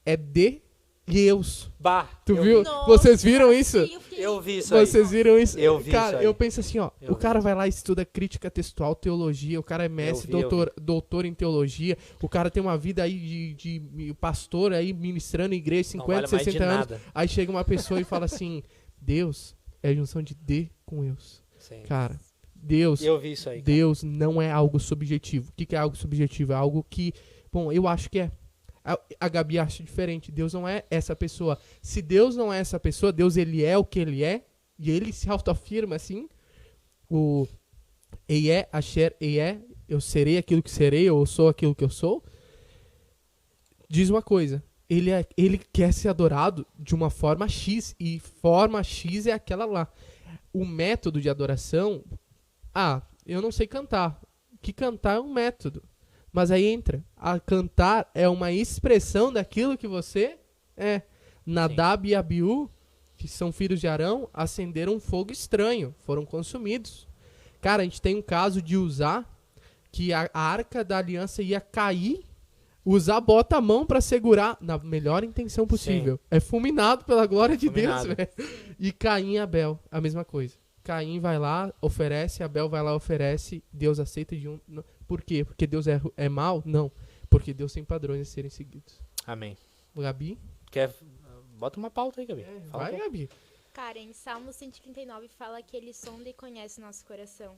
é Deus. Bah, Tu eu viu? vi. Nossa, Vocês viram isso? sim, Eu vi isso aí. Vocês viram isso? Eu vi cara, isso aí. eu penso assim, ó. Eu O cara vai lá e estuda crítica textual, teologia. O cara é mestre, Eu vi. doutor em teologia. O cara tem uma vida aí de pastor aí, ministrando em igreja, Não 50, vale mais de 60 anos. nada. Aí chega uma pessoa e fala assim, Deus é a junção de D com Eus. Sim. Cara, Deus... Eu vi isso aí. Cara. Deus não é algo subjetivo. O que é algo subjetivo? É algo que... Bom, eu acho que é. A Gabi acha diferente. Deus não é essa pessoa. Se Deus não é essa pessoa, Deus ele é o que ele é, e ele se autoafirma assim, o Eie, Asher, Eie, eu serei aquilo que serei, ou eu sou aquilo que eu sou, diz uma coisa, ele quer ser adorado de uma forma X, e forma X é aquela lá. O método de adoração, eu não sei cantar. que cantar é um método. Mas aí entra, a cantar é uma expressão daquilo que você é. Nadab e Abiú, que são filhos de Arão, acenderam um fogo estranho, foram consumidos. Cara, a gente tem um caso de usar que a arca da aliança ia cair, usar bota a mão pra segurar na melhor intenção possível. É fulminado pela glória de Deus, velho. E Caim e Abel, a mesma coisa. Caim vai lá, oferece, Abel vai lá, oferece, Deus aceita de um... Por quê? Porque Deus é mau? Não. Porque Deus tem padrões a serem seguidos. Amém. Gabi? Bota uma pauta aí, Gabi. Vai, Gabi. Cara, em Salmo 139 fala que ele sonda e conhece o nosso coração.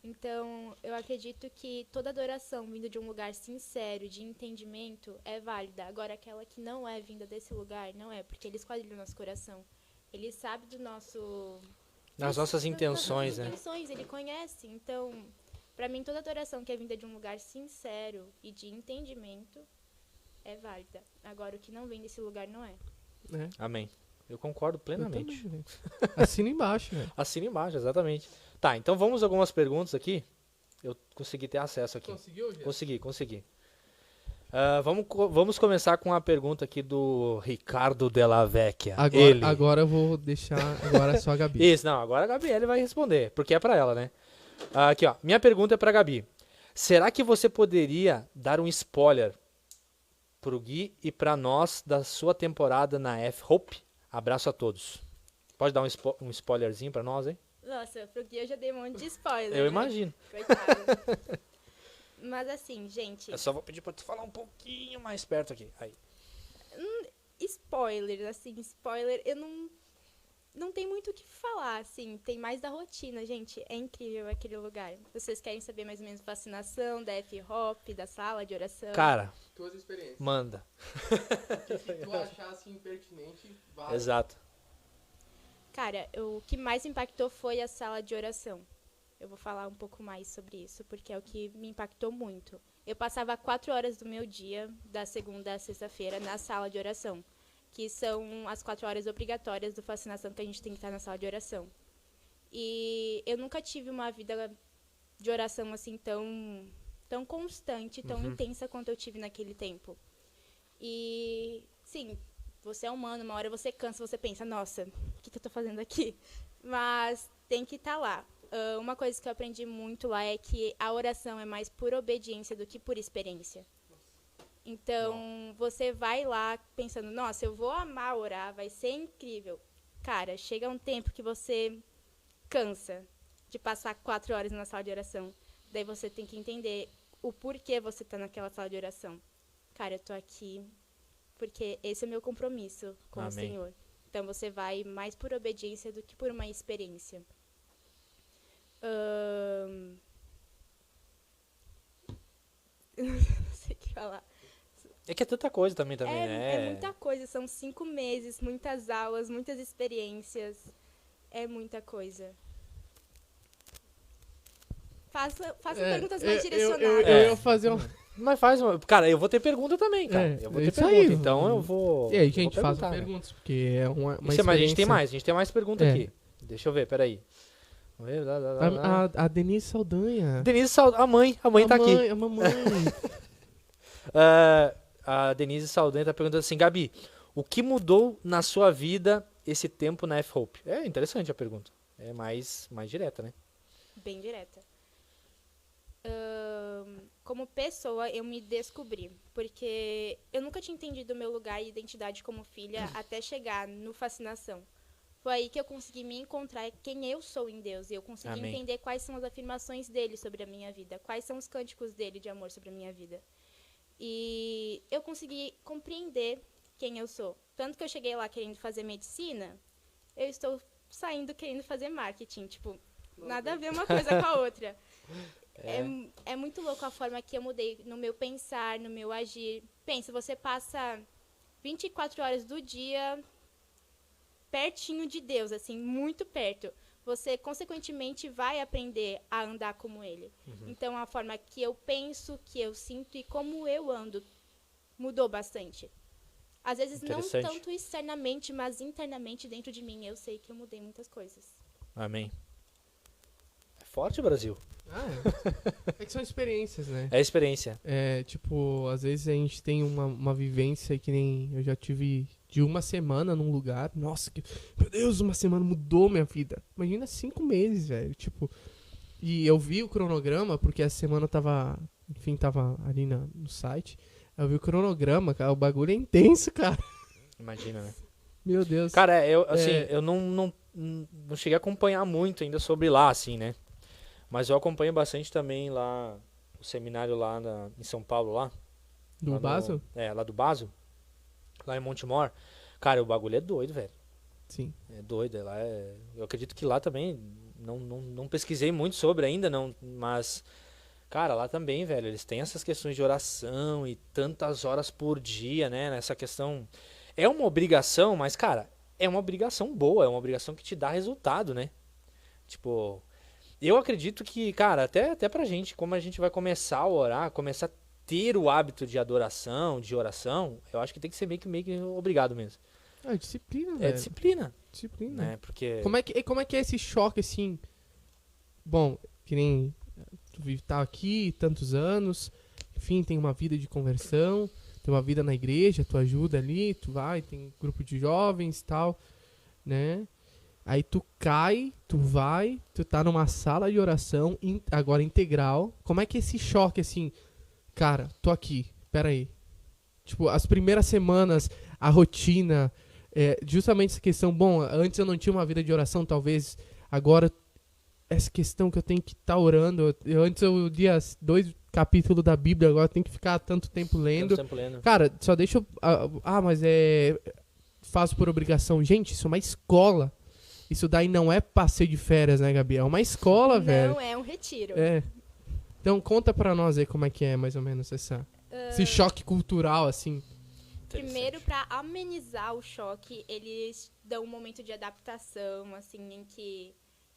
Então, eu acredito que toda adoração vindo de um lugar sincero, de entendimento, é válida. Agora, aquela que não é vinda desse lugar, não é, porque ele esquadrilha o nosso coração. Ele sabe do nosso... Das nossas intenções, das né? intenções, ele conhece. Então, pra mim, toda adoração que é vinda de um lugar sincero e de entendimento é válida. Agora, o que não vem desse lugar não é. Amém. Eu concordo plenamente. Eu também, assina embaixo, velho. Assina embaixo, exatamente. Tá, então vamos a algumas perguntas aqui. Eu consegui ter acesso aqui. Conseguiu, gente? Consegui. Vamos começar com a pergunta aqui do Ricardo Della Vecchia. Agora eu vou deixar só a Gabi. Isso, não, agora a Gabriele vai responder, porque é pra ela, né? Aqui, ó. Minha pergunta é pra Gabi. Será que você poderia dar um spoiler pro Gui e pra nós da sua temporada na F-Hope? Abraço a todos. Pode dar um spoilerzinho pra nós, hein? Nossa, pro Gui eu já dei um monte de spoiler. Eu né? imagino. Coitado. Mas assim, gente... Eu só vou pedir pra tu falar um pouquinho mais perto aqui. Aí. Spoiler, eu não tem muito o que falar, assim, tem mais da rotina, gente, é incrível aquele lugar. Vocês querem saber mais ou menos fascinação, da F-Hop, da sala de oração? Cara, Tuas experiências. manda. Se tu achasse impertinente, vai. Exato. Cara, o que mais impactou foi a sala de oração. Eu vou falar um pouco mais sobre isso, porque é o que me impactou muito. Eu passava 4 horas do meu dia, da segunda à sexta-feira, na sala de oração, que são as 4 horas obrigatórias do Fascinação que a gente tem que estar na sala de oração. E eu nunca tive uma vida de oração assim tão constante, tão intensa quanto eu tive naquele tempo. E, sim, você é humano, uma hora você cansa, você pensa, nossa, o que eu tô fazendo aqui? Mas tem que estar lá. Uma coisa que eu aprendi muito lá é que a oração é mais por obediência do que por experiência. Então, você vai lá pensando, nossa, eu vou amar orar, vai ser incrível. Cara, chega um tempo que você cansa de passar 4 horas na sala de oração. Daí você tem que entender o porquê você tá naquela sala de oração. Cara, eu tô aqui porque esse é o meu compromisso com o Senhor. Então, você vai mais por obediência do que por uma experiência. Não sei o que falar. É que é tanta coisa também, né? É muita coisa, são 5 meses, muitas aulas, muitas experiências. É muita coisa. Faça perguntas mais direcionadas. Eu ia fazer um... Mas faz uma... Cara, eu vou ter pergunta também, cara. Eu vou ter isso pergunta, aí. então eu vou... E aí, gente, vou faz perguntar, perguntas, porque é uma Isso, mas a gente experiência... tem mais pergunta aqui. Deixa eu ver, peraí. Vamos ver, A Denise Saldanha. A mãe tá aqui. A mamãe. A Denise Saldanha tá perguntando assim, Gabi, o que mudou na sua vida esse tempo na F-Hope? É interessante a pergunta. É mais direta, né? Bem direta. Como pessoa, eu me descobri. Porque eu nunca tinha entendido o meu lugar e identidade como filha até chegar no Fascinação. Foi aí que eu consegui me encontrar quem eu sou em Deus. E eu consegui entender quais são as afirmações dele sobre a minha vida. Quais são os cânticos dele de amor sobre a minha vida. E eu consegui compreender quem eu sou. Tanto que eu cheguei lá querendo fazer medicina, eu estou saindo querendo fazer marketing. Tipo, nada a ver uma coisa com a outra. É muito louco a forma que eu mudei no meu pensar, no meu agir. Pensa, você passa 24 horas do dia pertinho de Deus, assim, muito perto. Você, consequentemente, vai aprender a andar como Ele. Então, a forma que eu penso, que eu sinto e como eu ando mudou bastante. Às vezes, não tanto externamente, mas internamente dentro de mim. Eu sei que eu mudei muitas coisas. Amém. É forte, Brasil. É que são experiências, né? É experiência. É, tipo, às vezes a gente tem uma vivência que nem eu já tive de uma semana num lugar. Nossa, meu Deus, uma semana mudou minha vida. Imagina 5 meses, velho. Tipo, e eu vi o cronograma, porque essa semana eu tava ali no site. Eu vi o cronograma, cara, o bagulho é intenso, cara. Imagina, né? Meu Deus. Cara, eu não cheguei a acompanhar muito ainda sobre lá, assim, né? Mas eu acompanho bastante também lá, o seminário lá em São Paulo, lá. Do lá Baso? Lá do Baso. Lá em Montemor. Cara, o bagulho é doido, velho. Sim. É doido. Eu acredito que lá também, não pesquisei muito sobre ainda, não, mas... Cara, lá também, velho, eles têm essas questões de oração e tantas horas por dia, né? Nessa questão... É uma obrigação, mas, cara, é uma obrigação boa, é uma obrigação que te dá resultado, né? Tipo... Eu acredito que, cara, até pra gente, como a gente vai começar a orar, começar a ter o hábito de adoração, de oração, eu acho que tem que ser meio que obrigado mesmo. É disciplina, É velho. disciplina, Disciplina. né? Porque... Como é que é esse choque, assim? Bom, que nem tu tá aqui tantos anos, enfim, tem uma vida de conversão, tem uma vida na igreja, tu ajuda ali, tu vai, tem grupo de jovens e tal, né? Aí tu cai, tu tá numa sala de oração, agora integral. Como é que é esse choque, assim? Cara, tô aqui, peraí. Tipo, as primeiras semanas, a rotina, justamente essa questão, bom, antes eu não tinha uma vida de oração, talvez agora essa questão que eu tenho que estar orando. Antes eu lia 2 capítulos da Bíblia, agora eu tenho que ficar tanto tempo lendo. Cara, só deixa eu... mas faço por obrigação. Gente, isso é uma escola. Isso daí não é passeio de férias, né, Gabi? É uma escola, velho. Não, é um retiro. É. Então conta pra nós aí como é que é, mais ou menos, esse choque cultural, assim. Primeiro, pra amenizar o choque, eles dão um momento de adaptação, assim, em que...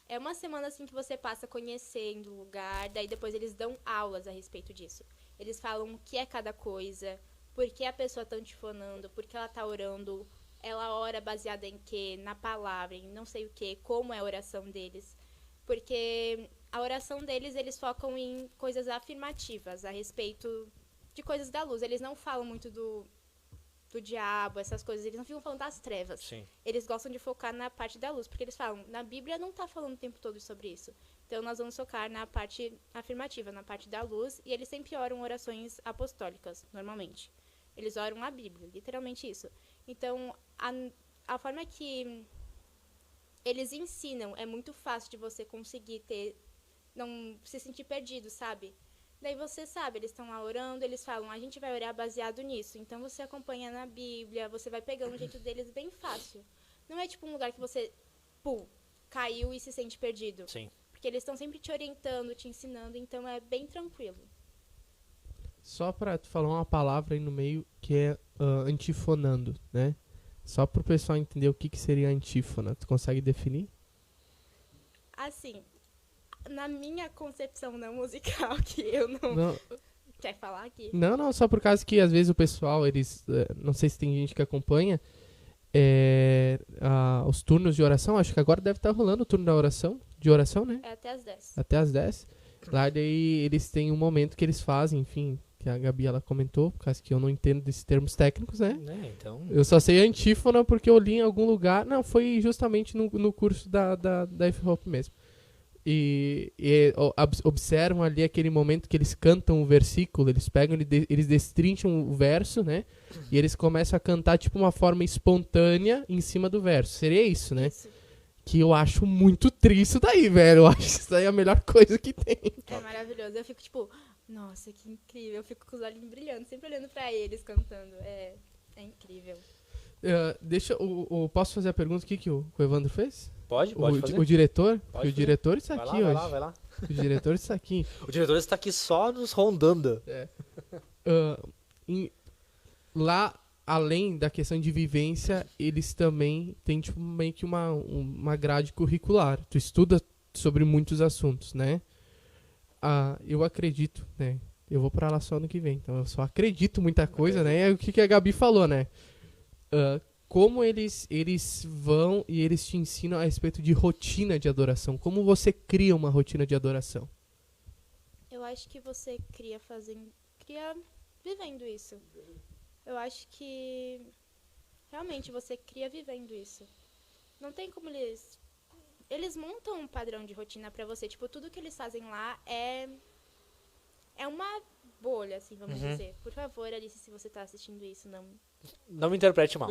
É uma semana, assim, que você passa conhecendo o lugar, daí depois eles dão aulas a respeito disso. Eles falam o que é cada coisa, por que a pessoa tá antifonando, por que ela tá orando, ela ora baseada em quê? Na palavra, em não sei o quê, como é a oração deles. Porque a oração deles, eles focam em coisas afirmativas, a respeito de coisas da luz. Eles não falam muito do diabo, essas coisas. Eles não ficam falando das trevas. Sim. Eles gostam de focar na parte da luz, porque eles falam, na Bíblia não tá falando o tempo todo sobre isso. Então nós vamos focar na parte afirmativa, na parte da luz, e eles sempre oram orações apostólicas, normalmente. Eles oram a Bíblia, literalmente isso. Então, a forma que eles ensinam é muito fácil de você conseguir não se sentir perdido, sabe? Daí você sabe, eles estão lá orando, eles falam, a gente vai orar baseado nisso. Então você acompanha na Bíblia, você vai pegando o jeito deles bem fácil. Não é tipo um lugar que você, caiu e se sente perdido. Sim. Porque eles estão sempre te orientando, te ensinando, então é bem tranquilo. Só pra tu falar uma palavra aí no meio que é antifonando, né? Só pro pessoal entender o que seria antífona. Tu consegue definir? Assim, na minha concepção não musical, que eu não... Quer falar aqui? Não, só por causa que às vezes o pessoal, eles... não sei se tem gente que acompanha os turnos de oração. Acho que agora deve estar rolando o turno de oração, né? É até às 10. Até às 10. Lá daí eles têm um momento que eles fazem, enfim, que a Gabi ela comentou, por causa que eu não entendo desses termos técnicos, né? Então... Eu só sei antífona porque eu li em algum lugar. Não, foi justamente no curso da F-Hope mesmo. E observam ali aquele momento que eles cantam o versículo, eles pegam, eles destrincham o verso, né? E eles começam a cantar tipo uma forma espontânea em cima do verso. Seria isso, né? Isso. Que eu acho muito triste daí, velho. Eu acho que isso daí é a melhor coisa que tem. É maravilhoso. Eu fico tipo, nossa, que incrível. Eu fico com os olhinhos brilhando, sempre olhando pra eles cantando. É incrível. Posso fazer a pergunta que o Evandro fez? Pode fazer. O diretor? Pode o diretor está aqui hoje. Vai lá. O diretor está aqui. O diretor está aqui só nos rondando. Lá, além da questão de vivência, eles também têm tipo, meio que uma grade curricular. Tu estuda sobre muitos assuntos, né? Eu acredito, né? Eu vou pra lá só ano que vem, então eu só acredito muita coisa, né? É o que a Gabi falou, né? Como eles vão e eles te ensinam a respeito de rotina de adoração. Como você cria uma rotina de adoração? Eu acho que você cria vivendo isso. Eu acho que realmente você cria vivendo isso. Não tem como eles montam um padrão de rotina pra você. Tipo, tudo que eles fazem lá é uma bolha, assim, vamos dizer. Por favor, Alice, se você tá assistindo isso, Não me interprete mal.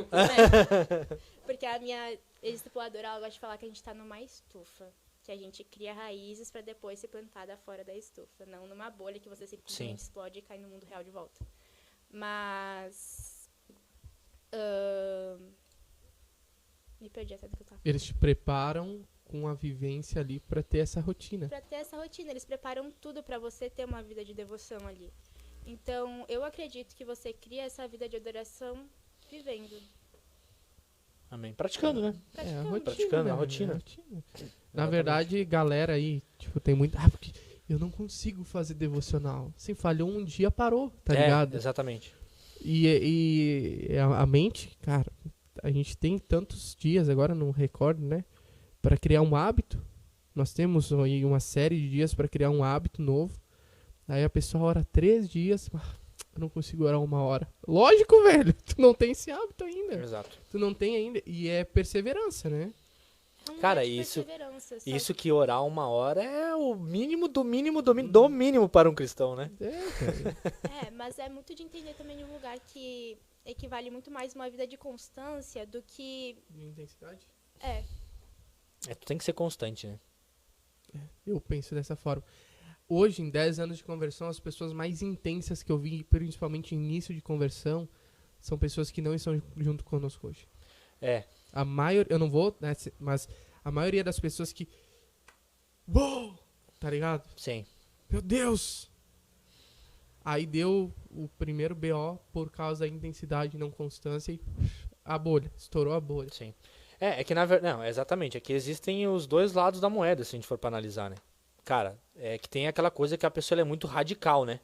Porque a minha ex-discipuladora, ela gosta de falar que a gente tá numa estufa. Que a gente cria raízes pra depois ser plantada fora da estufa. Não numa bolha que você simplesmente explode e cai no mundo real de volta. Mas... me perdi até do que eu tava falando. Eles te preparam com a vivência ali pra ter essa rotina. Pra ter essa rotina. Eles preparam tudo pra você ter uma vida de devoção ali. Então, eu acredito que você cria essa vida de adoração vivendo. Amém. Praticando, né? É, a Praticando, a rotina. rotina. Na verdade, galera aí, tipo, tem muito... porque eu não consigo fazer devocional. Assim, falhou um dia, parou, tá ligado? Exatamente. E a mente, cara, a gente tem tantos dias, agora não recordo, né? Pra criar um hábito. Nós temos aí uma série de dias pra criar um hábito novo. Aí a pessoa ora 3 dias, eu não consigo orar 1 hora. Lógico, velho, tu não tem esse hábito ainda. Exato. Tu não tem ainda. E é perseverança, né? É um Cara, ato de isso- perseverança, sabe? Isso que orar 1 hora é o mínimo do mínimo do mínimo para um cristão, né? É, Mas é muito de entender também de um lugar que equivale muito mais uma vida de constância do que... de intensidade. Tu tem que ser constante, né? Eu penso dessa forma. Hoje, em 10 anos de conversão, as pessoas mais intensas que eu vi, principalmente em início de conversão, são pessoas que não estão junto conosco hoje. É. A maioria, eu não vou, né, mas a maioria das pessoas que... Uou! Tá ligado? Sim. Meu Deus! Aí deu o primeiro BO por causa da intensidade e não constância e a bolha, estourou a bolha. Sim. É que na verdade... Não, exatamente. É que existem os dois lados da moeda, se a gente for pra analisar, né? Cara, é que tem aquela coisa que a pessoa ela é muito radical, né?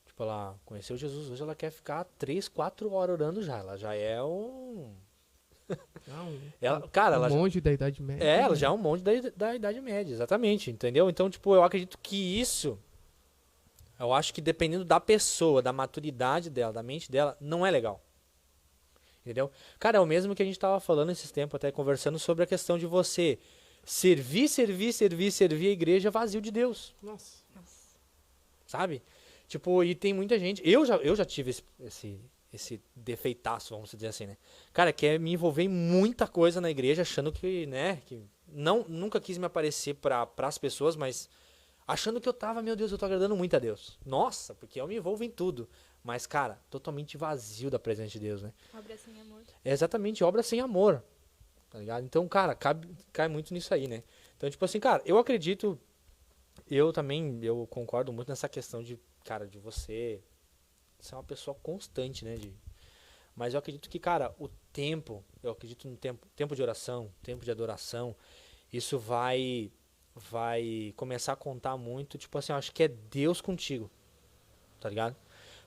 Tipo, ela conheceu Jesus, hoje ela quer ficar 3, 4 horas orando já. Ela já é um... Ela monge da Idade Média. ela né? já é um monte da Idade Média, exatamente, entendeu? Então, tipo, eu acredito que isso... Eu acho que dependendo da pessoa, da maturidade dela, da mente dela, não é legal. Entendeu? Cara, é o mesmo que a gente tava falando esses tempos, até conversando sobre a questão de você servir a igreja vazio de Deus, Nossa. sabe? Tipo, e tem muita gente... Eu já tive esse defeitaço, vamos dizer assim, né? Cara, quer me envolver em muita coisa na igreja, achando que, né, que nunca quis me aparecer para as pessoas, mas achando que eu tava, meu Deus, eu tô agradando muito a Deus. Nossa, porque eu me envolvo em tudo. Mas, cara, totalmente vazio da presença de Deus, né? Obra sem amor. É exatamente obra sem amor, tá ligado? Então, cara, cai muito nisso aí, né? Então, tipo assim, cara, eu acredito, eu concordo muito nessa questão de, cara, de você ser uma pessoa constante, né? Mas eu acredito que, cara, eu acredito no tempo de oração, tempo de adoração, isso vai começar a contar muito, tipo assim, eu acho que é Deus contigo, tá ligado?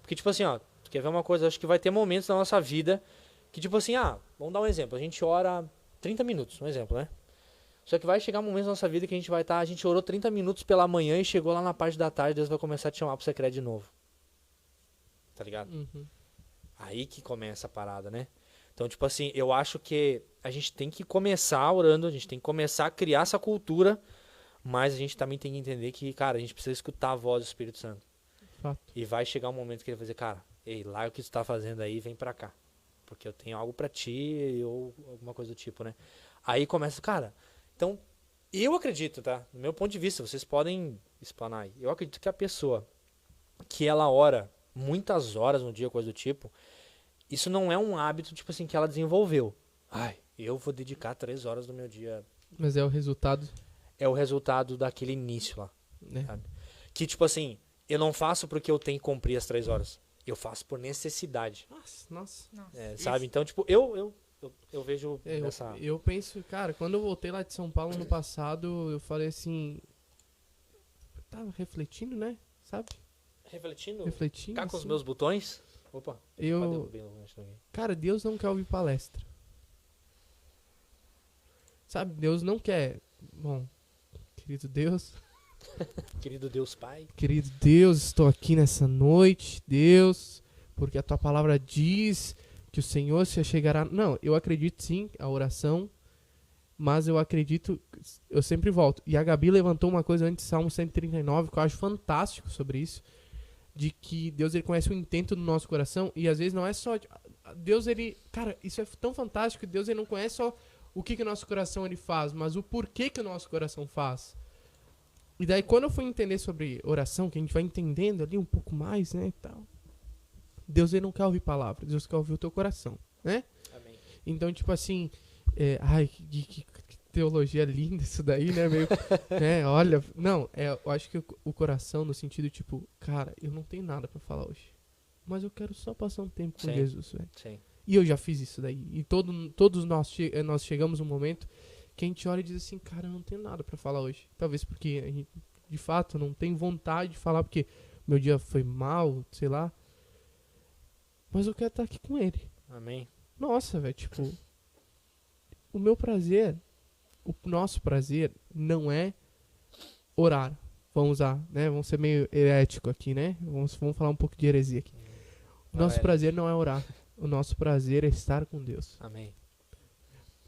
Porque, tipo assim, ó, tu quer ver uma coisa, eu acho que vai ter momentos na nossa vida que, tipo assim, vamos dar um exemplo, a gente ora 30 minutos, um exemplo, né? Só que vai chegar momentos na nossa vida que a gente orou 30 minutos pela manhã e chegou lá na parte da tarde, Deus vai começar a te chamar pro secreto de novo. Tá ligado? Uhum. Aí que começa a parada, né? Então, tipo assim, eu acho que a gente tem que começar orando, a gente tem que começar a criar essa cultura, mas a gente também tem que entender que, cara, a gente precisa escutar a voz do Espírito Santo. Fato. E vai chegar um momento que ele vai dizer, cara, ei, larga o que tu tá fazendo aí, vem pra cá. Porque eu tenho algo pra ti, ou alguma coisa do tipo, né? Aí começa, cara, então, eu acredito, tá? Do meu ponto de vista, vocês podem explanar aí. Eu acredito que a pessoa que ela ora muitas horas no dia, coisa do tipo, isso não é um hábito, tipo assim, que ela desenvolveu. Eu vou dedicar 3 horas do meu dia. Mas é o resultado, É o resultado daquele início lá. né? Sabe? Que, tipo assim, eu não faço porque eu tenho que cumprir as 3 horas. Eu faço por necessidade. Nossa. Sabe? Então, tipo, eu vejo essa... Eu penso, cara, quando eu voltei lá de São Paulo no passado, eu falei assim... Eu tava refletindo, né? Sabe? Refletindo, Refletindo. cá com os assim. meus botões. Opa, Eu... bem longe aqui. Cara, Deus não quer ouvir palestra. Sabe? Deus não quer... Bom, querido Deus... Querido Deus Pai. Querido Deus, estou aqui nessa noite, Deus, porque a tua palavra diz que o Senhor se chegará. Não, eu acredito sim, a oração, mas eu acredito, eu sempre volto. E a Gabi levantou uma coisa antes, Salmo 139, que eu acho fantástico sobre isso, de que Deus ele conhece o intento do nosso coração, e às vezes não é só... Deus, ele... Cara, isso é tão fantástico, Deus ele não conhece só o que o nosso coração ele faz, mas o porquê que o nosso coração faz. E daí, quando eu fui entender sobre oração, que a gente vai entendendo ali um pouco mais, né, e tal, Deus ele não quer ouvir palavras, Deus quer ouvir o teu coração, né? Amém. Então, tipo assim, ai, que teologia linda isso daí, né, meio, né, olha, não, eu acho que o coração no sentido, tipo, cara, eu não tenho nada pra falar hoje, mas eu quero só passar um tempo com Sim. Jesus, velho. Sim. E eu já fiz isso daí, e todos nós chegamos num momento que a gente olha e diz assim, cara, eu não tenho nada pra falar hoje, talvez porque a gente, de fato, não tem vontade de falar, porque meu dia foi mal, sei lá, mas eu quero estar aqui com ele. Amém. Nossa, velho, tipo, o meu prazer, o nosso prazer não é orar. Vamos usar, né? Vamos ser meio herético aqui, né? Vamos falar um pouco de heresia aqui. O nosso prazer não é orar. O nosso prazer é estar com Deus. Amém.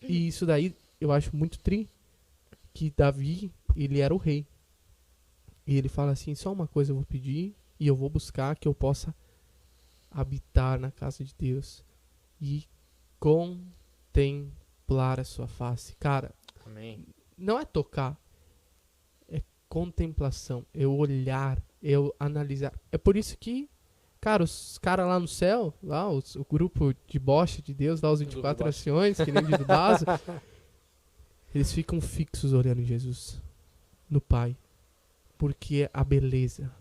E isso daí, eu acho muito que Davi, ele era o rei. E ele fala assim, só uma coisa eu vou pedir e eu vou buscar que eu possa habitar na casa de Deus e contemplar a sua face. Cara, Amém. não é tocar, é contemplação, é olhar, é analisar. É por isso que, cara, os caras lá no céu, lá o grupo de bocha de Deus, lá os 24 anciões, que nem de Baso, eles ficam fixos olhando em Jesus, no Pai, porque a beleza,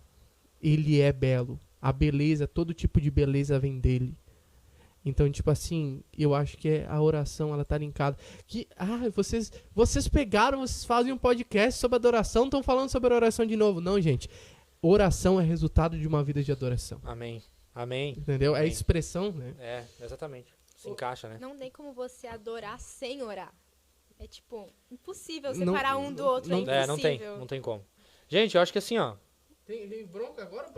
ele é belo. A beleza, todo tipo de beleza vem dele. Então, tipo assim, eu acho que a oração, ela tá linkada. Que, vocês pegaram, vocês fazem um podcast sobre adoração, estão falando sobre oração de novo. Não, gente. Oração é resultado de uma vida de adoração. Amém. Amém. Entendeu? Amém. É expressão, né? É, exatamente. Se encaixa, né? Não tem como você adorar sem orar. É tipo, impossível separar um do outro, é impossível. Não tem como. Gente, eu acho que assim, ó. Tem bronca agora?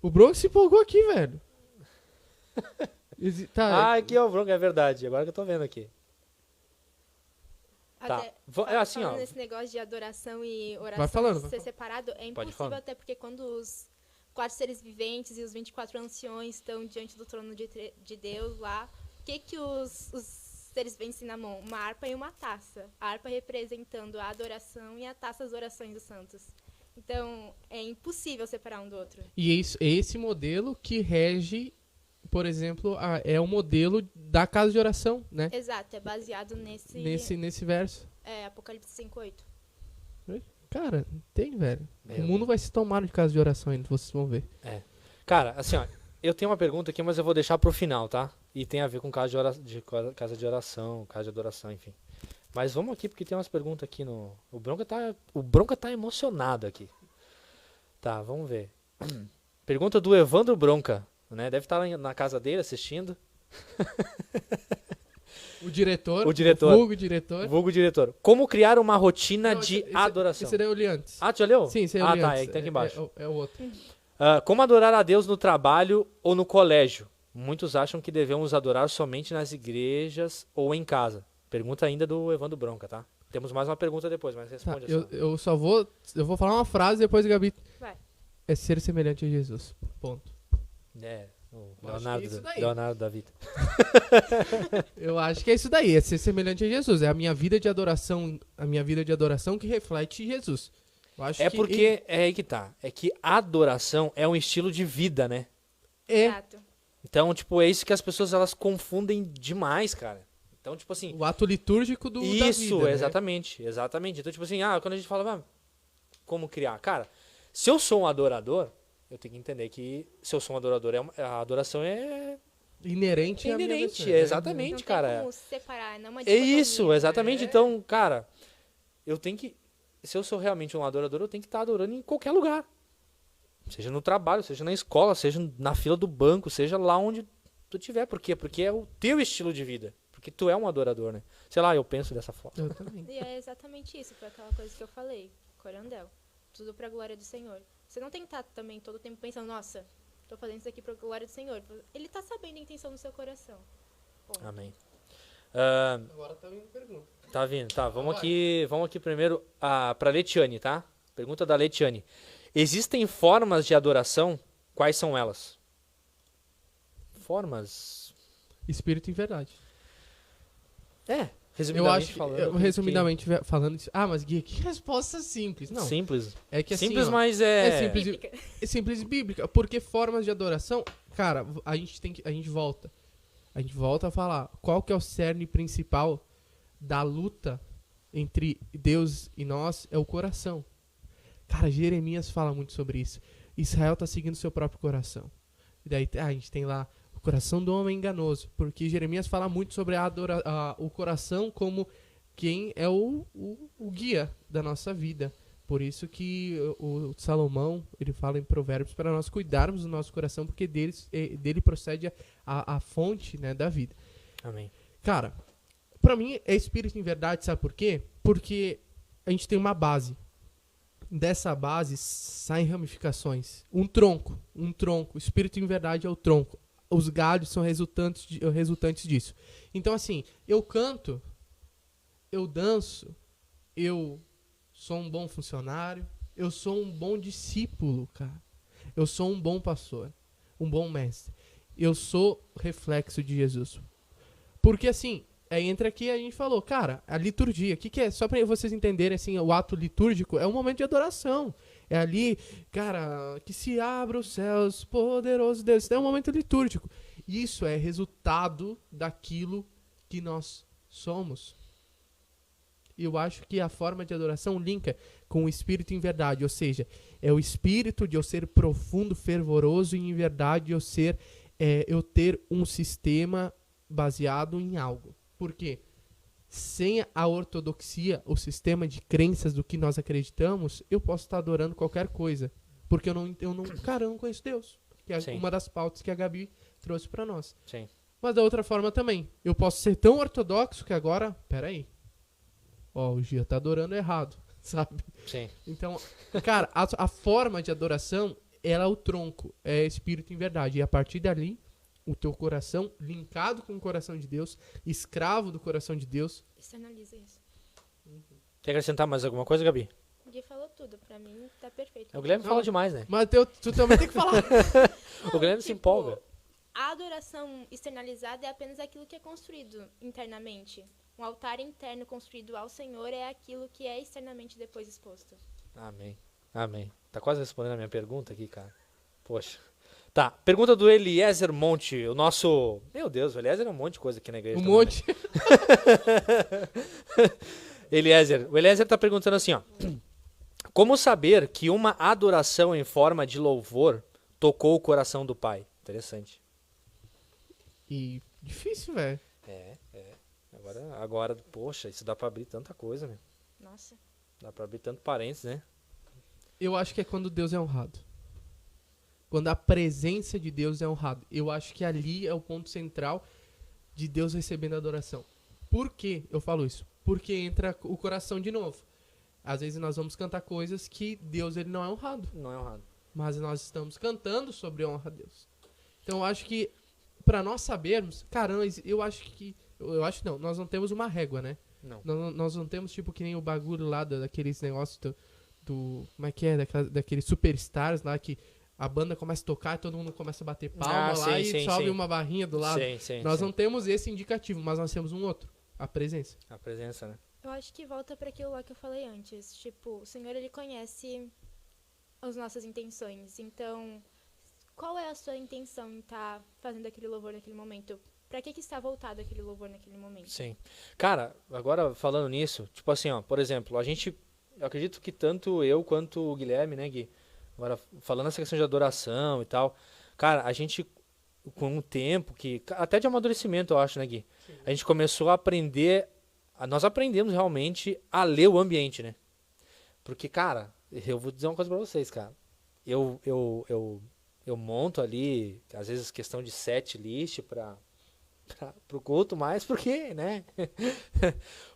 O Bronco se empolgou aqui, velho. Tá. Aqui ó, o Bronco, é verdade. Agora que eu tô vendo aqui. Até, É assim, falando ó. nesse negócio de adoração e oração Vai falando, ser separado, é impossível, até porque quando os 4 seres viventes e os 24 anciões estão diante do trono de Deus lá, o que os seres viventes têm na mão? Uma harpa e uma taça. A harpa representando a adoração e a taça as orações dos santos. Então, é impossível separar um do outro. E esse modelo que rege, por exemplo, é o modelo da casa de oração, né? Exato, é baseado nesse verso. Apocalipse 5:8. Cara, tem, velho. Meu O mundo vai se tomar de casa de oração ainda, vocês vão ver. Cara, assim, ó. Eu tenho uma pergunta aqui, mas eu vou deixar pro final, tá? E tem a ver com casa de oração, casa de adoração, enfim. Mas vamos aqui, porque tem umas perguntas aqui no... O Bronca tá emocionado aqui. Tá, vamos ver. Pergunta do Evandro Bronca, né? Deve estar lá na casa dele assistindo. O diretor. Vulgo diretor. Como criar uma rotina de adoração? Esse daí eu li antes. Ah, tu já leu? Sim, esse aí eu li tá, antes. tá aqui embaixo. É o outro. Como adorar a Deus no trabalho ou no colégio? Muitos acham que devemos adorar somente nas igrejas ou em casa. Pergunta ainda do Evandro Bronca, tá? Temos mais uma pergunta depois, mas responde essa. Eu vou falar uma frase depois, Gabi. Vai. É ser semelhante a Jesus. Ponto. O acho que é isso daí. Leonardo da Vida. Eu acho que é isso daí, é ser semelhante a Jesus. É a minha vida de adoração, que reflete Jesus. Eu acho porque é aí que tá. É que a adoração é um estilo de vida, né? Exato. Então, tipo, é isso que as pessoas elas confundem demais, cara. Então, tipo assim... O ato litúrgico da vida, isso, né? exatamente. Então, tipo assim, quando a gente fala, como criar? Cara, se eu sou um adorador, eu tenho que entender que se eu sou um adorador, a adoração é... Inerente à minha pessoa, exatamente, não cara. Tem como separar, não é uma É dicotomia. isso, exatamente. Então, cara, eu tenho que... Se eu sou realmente um adorador, eu tenho que estar adorando em qualquer lugar. Seja no trabalho, seja na escola, seja na fila do banco, seja lá onde tu estiver. Por quê? Porque é o teu estilo de vida. Porque tu é um adorador, né? Sei lá, eu penso dessa forma. Eu também. E é exatamente isso, foi aquela coisa que eu falei, Corandel. tudo pra glória do Senhor. Você não tem que estar também todo o tempo pensando, nossa, tô fazendo isso aqui pra glória do Senhor. Ele tá sabendo a intenção do seu coração. Ponto. Amém. Agora tá vindo pergunta. Tá vindo, tá. Vamos aqui primeiro pra Letiane, tá? Pergunta da Letiane. Existem formas de adoração? Quais são elas? Formas? Espírito e verdade. Resumidamente falando. Falando isso. Ah, mas Gui, que resposta simples. Não. Simples. É que assim, Simples, ó, mas Bíblica. é simples e bíblica. Porque formas de adoração, cara, a gente volta a falar qual que é o cerne principal da luta entre Deus e nós, é o coração. Cara, Jeremias fala muito sobre isso. Israel tá seguindo seu próprio coração. E daí a gente tem lá o coração do homem enganoso, porque Jeremias fala muito sobre o coração como quem é o guia da nossa vida. Por isso que o Salomão, ele fala em Provérbios para nós cuidarmos do nosso coração, porque dele procede a fonte, né, da vida. Amém. Cara, pra mim é espírito em verdade, sabe por quê? Porque a gente tem uma base. Dessa base saem ramificações. Um tronco. Espírito em verdade é o tronco. Os galhos são resultantes disso. Então, assim, eu canto, eu danço, eu sou um bom funcionário, eu sou um bom discípulo, cara. Eu sou um bom pastor, um bom mestre. Eu sou reflexo de Jesus. Porque, assim, entra aqui e a gente falou, cara, a liturgia, o que é? Só pra vocês entenderem, assim, o ato litúrgico é um momento de adoração. É ali, cara, que se abra os céus, poderoso Deus. Isso é um momento litúrgico. Isso é resultado daquilo que nós somos. E eu acho que a forma de adoração linka com o espírito em verdade. Ou seja, é o espírito de eu ser profundo, fervoroso, e em verdade eu ter um sistema baseado em algo. Por quê? Sem a ortodoxia, o sistema de crenças do que nós acreditamos, eu posso estar adorando qualquer coisa. Porque eu não conheço Deus. Que é uma das pautas que a Gabi trouxe pra nós. Sim. Mas da outra forma também. Eu posso ser tão ortodoxo que agora... Peraí. O Gia tá adorando errado, sabe? Sim. Então, cara, a forma de adoração, ela é o tronco. É espírito em verdade. E a partir dali... o teu coração linkado com o coração de Deus, escravo do coração de Deus. Externaliza isso. Quer acrescentar mais alguma coisa, Gabi? O Gui falou tudo, pra mim tá perfeito. O Guilherme fala demais, né? Mas tu também tem que falar. O Guilherme se empolga. A adoração externalizada é apenas aquilo que é construído internamente. Um altar interno construído ao Senhor é aquilo que é externamente depois exposto. Amém. Amém. Tá quase respondendo a minha pergunta aqui, cara. Poxa. Tá, pergunta do Eliezer Monte, o nosso... Meu Deus, o Eliezer é um monte de coisa aqui na igreja. Um também, monte. né? O Eliezer tá perguntando assim, ó. Como saber que uma adoração em forma de louvor tocou o coração do Pai? Interessante. E difícil, velho. Agora, poxa, isso dá pra abrir tanta coisa, né? Nossa. Dá pra abrir tanto parênteses, né? Eu acho que é quando Deus é honrado. Quando a presença de Deus é honrada. Eu acho que ali é o ponto central de Deus recebendo a adoração. Por que eu falo isso? Porque entra o coração de novo. Às vezes nós vamos cantar coisas que Deus ele não é honrado. Não é honrado. Mas nós estamos cantando sobre honra a Deus. Então eu acho que para nós sabermos, caramba, nós não temos uma régua, né? Não. Nós não temos tipo que nem o bagulho lá daqueles negócios do como é que é? Daqueles superstars lá que a banda começa a tocar e todo mundo começa a bater palma e sobe uma barrinha do lado. Nós não temos esse indicativo, mas nós temos um outro. A presença. A presença, né? Eu acho que volta para aquilo lá que eu falei antes. Tipo, o Senhor, ele conhece as nossas intenções. Então, qual é a sua intenção em estar fazendo aquele louvor naquele momento? Pra que está voltado aquele louvor naquele momento? Sim. Cara, agora falando nisso, tipo assim, ó, por exemplo, eu acredito que tanto eu quanto o Guilherme, né, Gui? Agora, falando essa questão de adoração e tal, cara, a gente, com um tempo até de amadurecimento, eu acho, né, Gui? Sim. A gente começou a aprender, nós aprendemos realmente a ler o ambiente, né? Porque, cara, eu vou dizer uma coisa pra vocês, cara. Eu monto ali, às vezes, questão de set list pro culto, mais porque, né?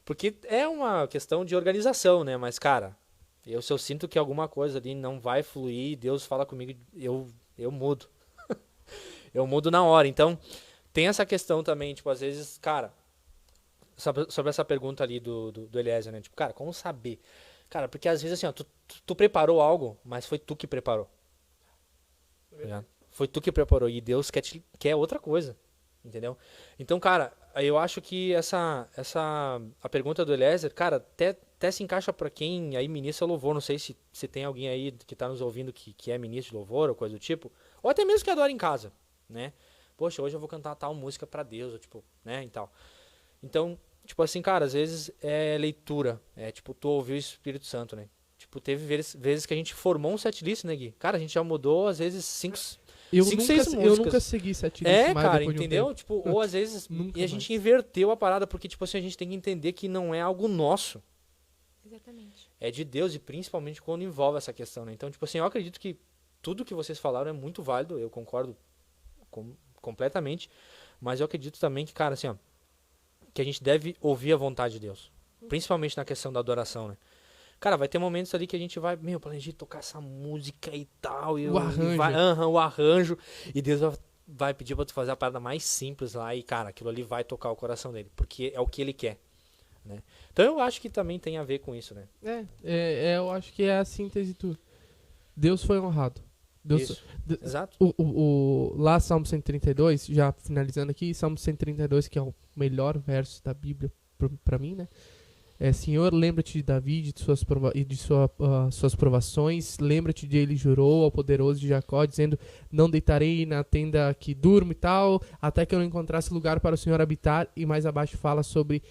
Porque é uma questão de organização, né? Mas, cara, Se eu sinto que alguma coisa ali não vai fluir, Deus fala comigo, eu mudo. Eu mudo na hora. Então, tem essa questão também, tipo, às vezes, cara, sobre essa pergunta ali do Eliezer, né? Tipo, cara, como saber? Cara, porque às vezes assim, ó, tu preparou algo, mas foi tu que preparou. Tá ligado? Foi tu que preparou e Deus quer outra coisa, entendeu? Então, cara, eu acho que a pergunta do Eliezer, cara, até se encaixa pra quem aí ministra louvor. Não sei se tem alguém aí que tá nos ouvindo que é ministro de louvor ou coisa do tipo, ou até mesmo que adora em casa, né? Poxa, hoje eu vou cantar tal música pra Deus, ou tipo, né, e tal. Então, tipo assim, cara, às vezes é leitura, é tipo, tu ouviu o Espírito Santo, né? Tipo, teve vezes que a gente formou um setlist, né, Gui? Cara, a gente já mudou, às vezes, cinco, seis Eu músicas. nunca segui setlist É, mais cara, depois de um entendeu? tempo. Tipo, ou às vezes, Nunca e a gente mais. inverteu a parada, porque, tipo assim, a gente tem que entender que não é algo nosso. Exatamente. É de Deus, e principalmente quando envolve essa questão, né? Então, tipo assim, eu acredito que tudo que vocês falaram é muito válido, eu concordo completamente, mas eu acredito também que, cara, assim, ó, que a gente deve ouvir a vontade de Deus. Principalmente na questão da adoração, né? Cara, vai ter momentos ali que a gente vai, planejei tocar essa música e tal. O arranjo. O arranjo. E Deus vai pedir pra tu fazer a parada mais simples lá. E, cara, aquilo ali vai tocar o coração dele. Porque é o que ele quer. Né? Então eu acho que também tem a ver com isso, né? Eu acho que é a síntese de tudo. Deus foi honrado. Isso. Exato. Lá, Salmo 132, já finalizando aqui, Salmo 132, que é o melhor verso da Bíblia pra mim, né? Senhor, lembra-te de Davi e de suas provações, lembra-te de ele jurou ao poderoso de Jacó, dizendo, não deitarei na tenda que durmo e tal, até que eu não encontrasse lugar para o Senhor habitar. E mais abaixo fala sobre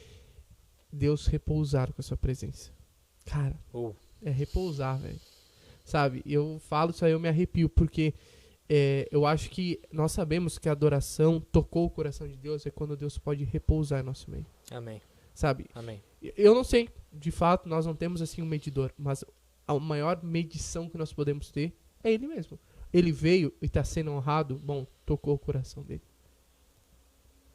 Deus repousar com a sua presença. Cara, é repousar, velho. Sabe, eu falo isso aí, eu me arrepio, porque eu acho que nós sabemos que a adoração tocou o coração de Deus, é quando Deus pode repousar em nosso meio. Amém. Sabe? Amém. Eu não sei, de fato, nós não temos assim um medidor, mas a maior medição que nós podemos ter é Ele mesmo. Ele veio e está sendo honrado, bom, tocou o coração dele.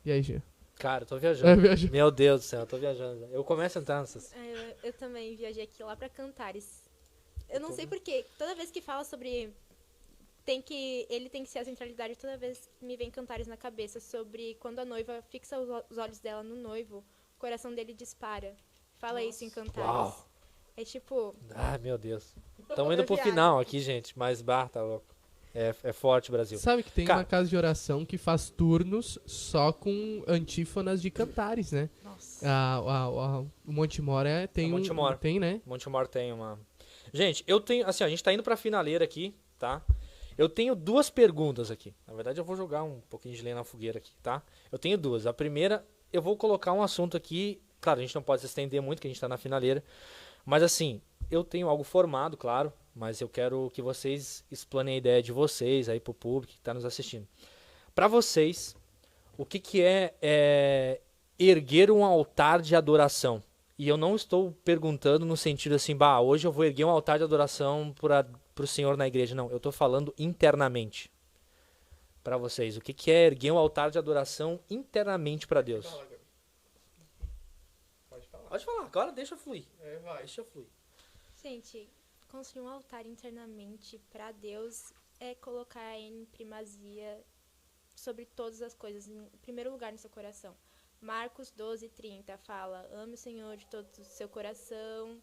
E aí, Jean? Cara, eu tô viajando. Viajando. Meu Deus do céu, eu tô viajando. Eu começo a entrar nessas... Eu também viajei aqui lá pra Cantares. Eu não sei porquê, toda vez que fala sobre... Ele tem que ser a centralidade, toda vez me vem Cantares na cabeça sobre quando a noiva fixa os olhos dela no noivo, o coração dele dispara. Fala isso em Cantares. Uau. É tipo... Ah, meu Deus. Estamos indo pro final aqui, gente, mas tá louco. É forte, Brasil. Sabe que tem Cara, uma casa de oração que faz turnos só com antífonas de Cantares, né? Nossa. O Monte Mor tem Monte Mor. Tem, né? Monte Mor tem uma... Gente, eu tenho... Assim, a gente tá indo pra finaleira aqui, tá? Eu tenho duas perguntas aqui. Na verdade, eu vou jogar um pouquinho de lenha na fogueira aqui, tá? Eu tenho duas. A primeira, eu vou colocar um assunto aqui. Claro, a gente não pode se estender muito, que a gente tá na finaleira. Mas assim, eu tenho algo formado, claro. Mas eu quero que vocês explanem a ideia de vocês aí pro público que tá nos assistindo. Pra vocês, o que é erguer um altar de adoração? E eu não estou perguntando no sentido assim, hoje eu vou erguer um altar de adoração pro Senhor na igreja. Não, eu tô falando internamente. Pra vocês, o que é erguer um altar de adoração internamente pra Deus? Pode falar, agora deixa fluir. Deixa fluir. Gente, construir um altar internamente pra Deus é colocar em primazia sobre todas as coisas, em primeiro lugar no seu coração. Marcos 12:30 fala, ame o Senhor de todo o seu coração,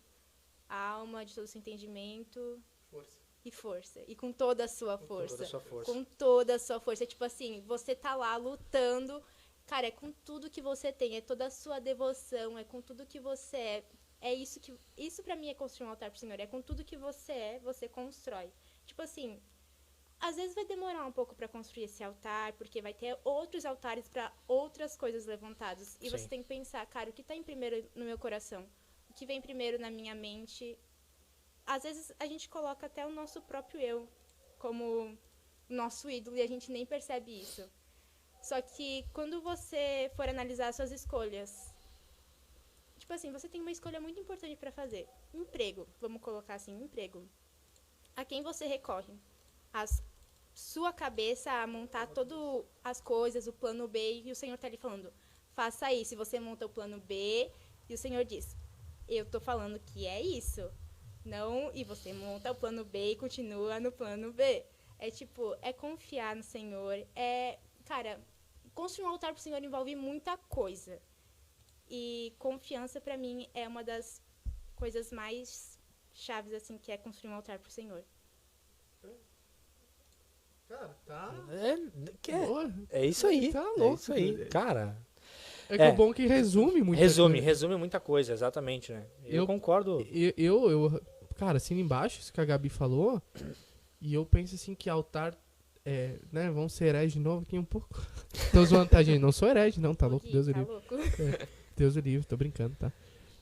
alma, de todo o seu entendimento e força. E com toda a sua força. Com toda a sua força. É tipo assim, você tá lá lutando, cara, é com tudo que você tem, é toda a sua devoção, é com tudo que você é. Isso pra mim é construir um altar pro Senhor, é com tudo que você é, você constrói. Tipo assim, às vezes vai demorar um pouco pra construir esse altar, porque vai ter outros altares pra outras coisas levantadas. E você tem que pensar, cara, o que tá em primeiro no meu coração? O que vem primeiro na minha mente? Às vezes a gente coloca até o nosso próprio eu como nosso ídolo e a gente nem percebe isso. Só que quando você for analisar suas escolhas, tipo assim, você tem uma escolha muito importante pra fazer. Emprego, vamos colocar assim, emprego. A quem você recorre? Sua cabeça a montar todas as coisas, o plano B, e o Senhor tá ali falando, faça isso. E você monta o plano B, e o Senhor diz, eu tô falando que é isso. Não, e você monta o plano B e continua no plano B. É tipo, é confiar no Senhor. Cara, construir um altar pro Senhor envolve muita coisa. E confiança, pra mim, é uma das coisas mais chaves, assim, que é construir um altar pro Senhor. Cara, tá... É isso aí. Tá É louco, isso aí, velho. cara. É que o bom é que resume muita coisa. Resume muita coisa, exatamente, né? Eu concordo. Cara, assino embaixo isso que a Gabi falou. E eu penso assim que altar... né, vamos ser herege de novo aqui um pouco. Tô zoando, tá, gente? Não sou herege, não, tá louco? Deus o livre. Louco. Deus o livre, tô brincando, tá?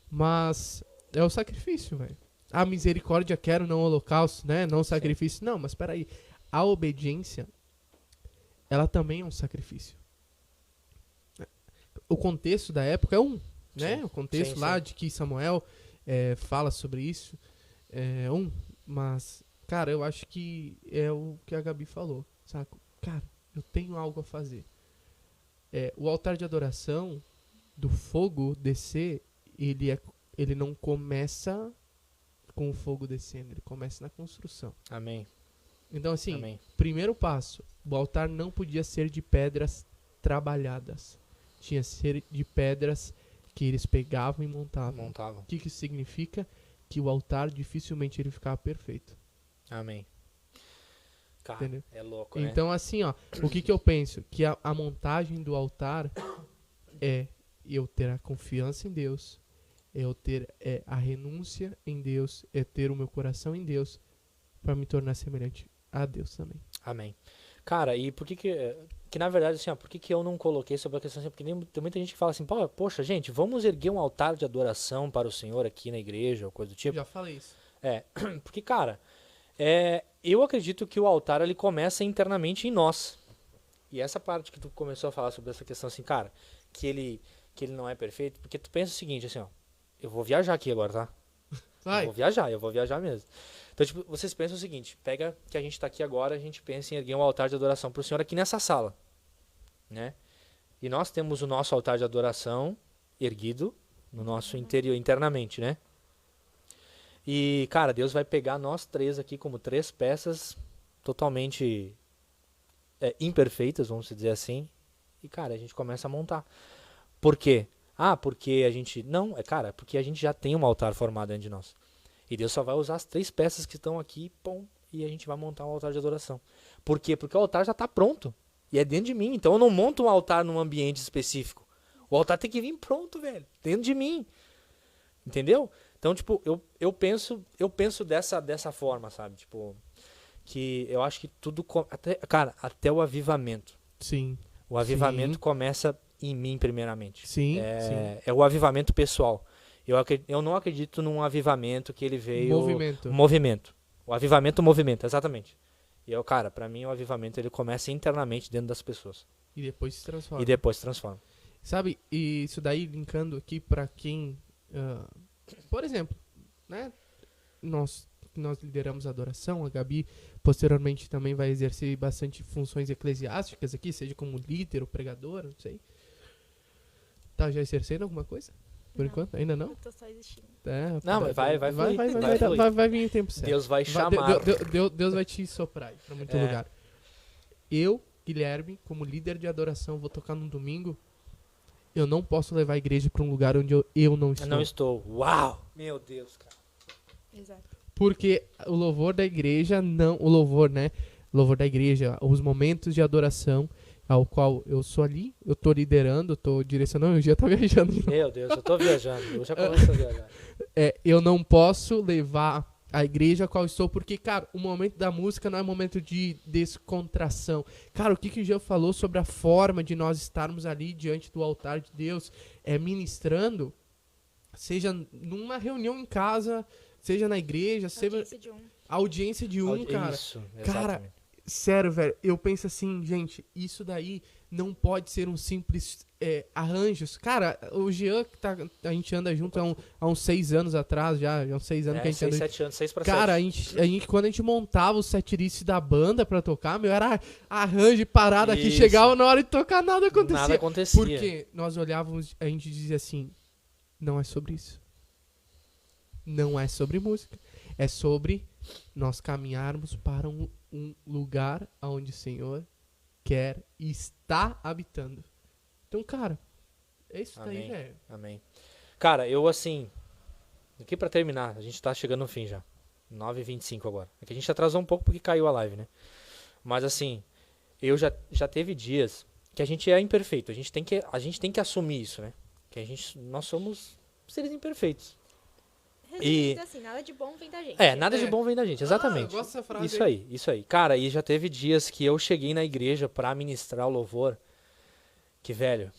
Mas é o sacrifício, velho. A misericórdia quero, não holocausto, né? Não sacrifício. Sim. Não, mas peraí. A obediência, ela também é um sacrifício. O contexto da época é né? Sim. O contexto lá de que Samuel fala sobre isso é mas, cara, eu acho que é o que a Gabi falou, saca? Cara, eu tenho algo a fazer. O altar de adoração do fogo descer, ele não começa com o fogo descendo, ele começa na construção. Amém. Então, assim, Amém. Primeiro passo, o altar não podia ser de pedras trabalhadas. Tinha que ser de pedras que eles pegavam e montavam. O que isso significa? Que o altar dificilmente ele ficava perfeito. Amém. Cara, entendeu? É louco, né? Então, assim, ó, o que eu penso? Que a montagem do altar é eu ter a confiança em Deus, é eu ter a renúncia em Deus, é ter o meu coração em Deus para me tornar semelhante a Deus também. Amém. Cara, e por que na verdade, assim, ó, por que eu não coloquei sobre a questão assim? Porque tem muita gente que fala assim, poxa, gente, vamos erguer um altar de adoração para o Senhor aqui na igreja, ou coisa do tipo. Já falei isso. Porque, cara, eu acredito que o altar, ele começa internamente em nós. E essa parte que tu começou a falar sobre essa questão, assim, cara, que ele não é perfeito, porque tu pensa o seguinte, assim, ó, eu vou viajar aqui agora, tá? Vai. Eu vou viajar mesmo. Então, tipo, vocês pensam o seguinte, pega que a gente tá aqui agora, a gente pensa em erguer um altar de adoração pro Senhor aqui nessa sala, né? E nós temos o nosso altar de adoração erguido no nosso interior, internamente, né? E, cara, Deus vai pegar nós três aqui como três peças totalmente imperfeitas, vamos dizer assim, e, cara, a gente começa a montar. Por quê? Porque a gente... Não, cara, porque a gente já tem um altar formado dentro de nós. E Deus só vai usar as três peças que estão aqui, e a gente vai montar um altar de adoração. Por quê? Porque o altar já está pronto. E é dentro de mim. Então eu não monto um altar num ambiente específico. O altar tem que vir pronto, velho. Dentro de mim. Entendeu? Então, tipo, eu penso dessa forma, sabe? Tipo, que eu acho que tudo... Até o avivamento. Sim. O avivamento começa em mim, primeiramente. Sim, é o avivamento pessoal. Eu não acredito num avivamento que ele veio... Movimento. O movimento, exatamente. E cara, pra mim o avivamento ele começa internamente dentro das pessoas. E depois se transforma. Sabe, e isso daí linkando aqui pra quem... por exemplo, né? Nós lideramos a adoração, a Gabi posteriormente também vai exercer bastante funções eclesiásticas aqui, seja como líder ou pregadora, não sei. Tá já exercendo alguma coisa? Por enquanto? Ainda não? Eu tô só existindo. Não, mas vai vir em tempo certo. Deus vai chamar. Deus vai te soprar aí pra muito lugar. Eu, Guilherme, como líder de adoração, vou tocar num domingo. Eu não posso levar a igreja pra um lugar onde eu não estou. Eu não estou. Uau! Meu Deus, cara. Exato. Porque o louvor da igreja não... O louvor, né? O louvor da igreja, os momentos de adoração ao qual eu sou ali, eu tô liderando, eu tô direcionando, eu já tô viajando. Meu Deus, eu tô viajando, eu já começo a viajar. Eu não posso levar a igreja a qual estou, porque, cara, o momento da música não é momento de descontração. Cara, o que o Jean falou sobre a forma de nós estarmos ali diante do altar de Deus, ministrando, seja numa reunião em casa, seja na igreja, seja... Audiência de um, cara. Isso, exatamente. Cara, sério, velho, eu penso assim, gente, isso daí não pode ser um simples arranjos. Cara, o Jean, que a gente anda junto há uns 6 anos atrás, já uns 6 anos que a gente anda... 7 anos, 6 pra cara, 7. a gente, quando a gente montava o setlist da banda pra tocar, era arranjo e parada aqui, chegava na hora de tocar, nada acontecia. Nada acontecia. Porque nós olhávamos, a gente dizia assim, não é sobre isso. Não é sobre música. É sobre nós caminharmos para um lugar onde o Senhor quer e está habitando. Então, cara, é isso daí, Amém. velho. Amém. Cara, eu assim, aqui pra terminar, a gente tá chegando no fim já. 9h25 agora. É que a gente atrasou um pouco porque caiu a live, né? Mas assim, eu já teve dias que a gente é imperfeito. A gente tem que assumir isso, né? Que nós somos seres imperfeitos. Resumindo assim, nada de bom vem da gente. Nada de É. bom vem da gente, exatamente. eu gosto dessa frase Isso aí, isso aí. Cara, e já teve dias que eu cheguei na igreja pra ministrar o louvor, que, velho,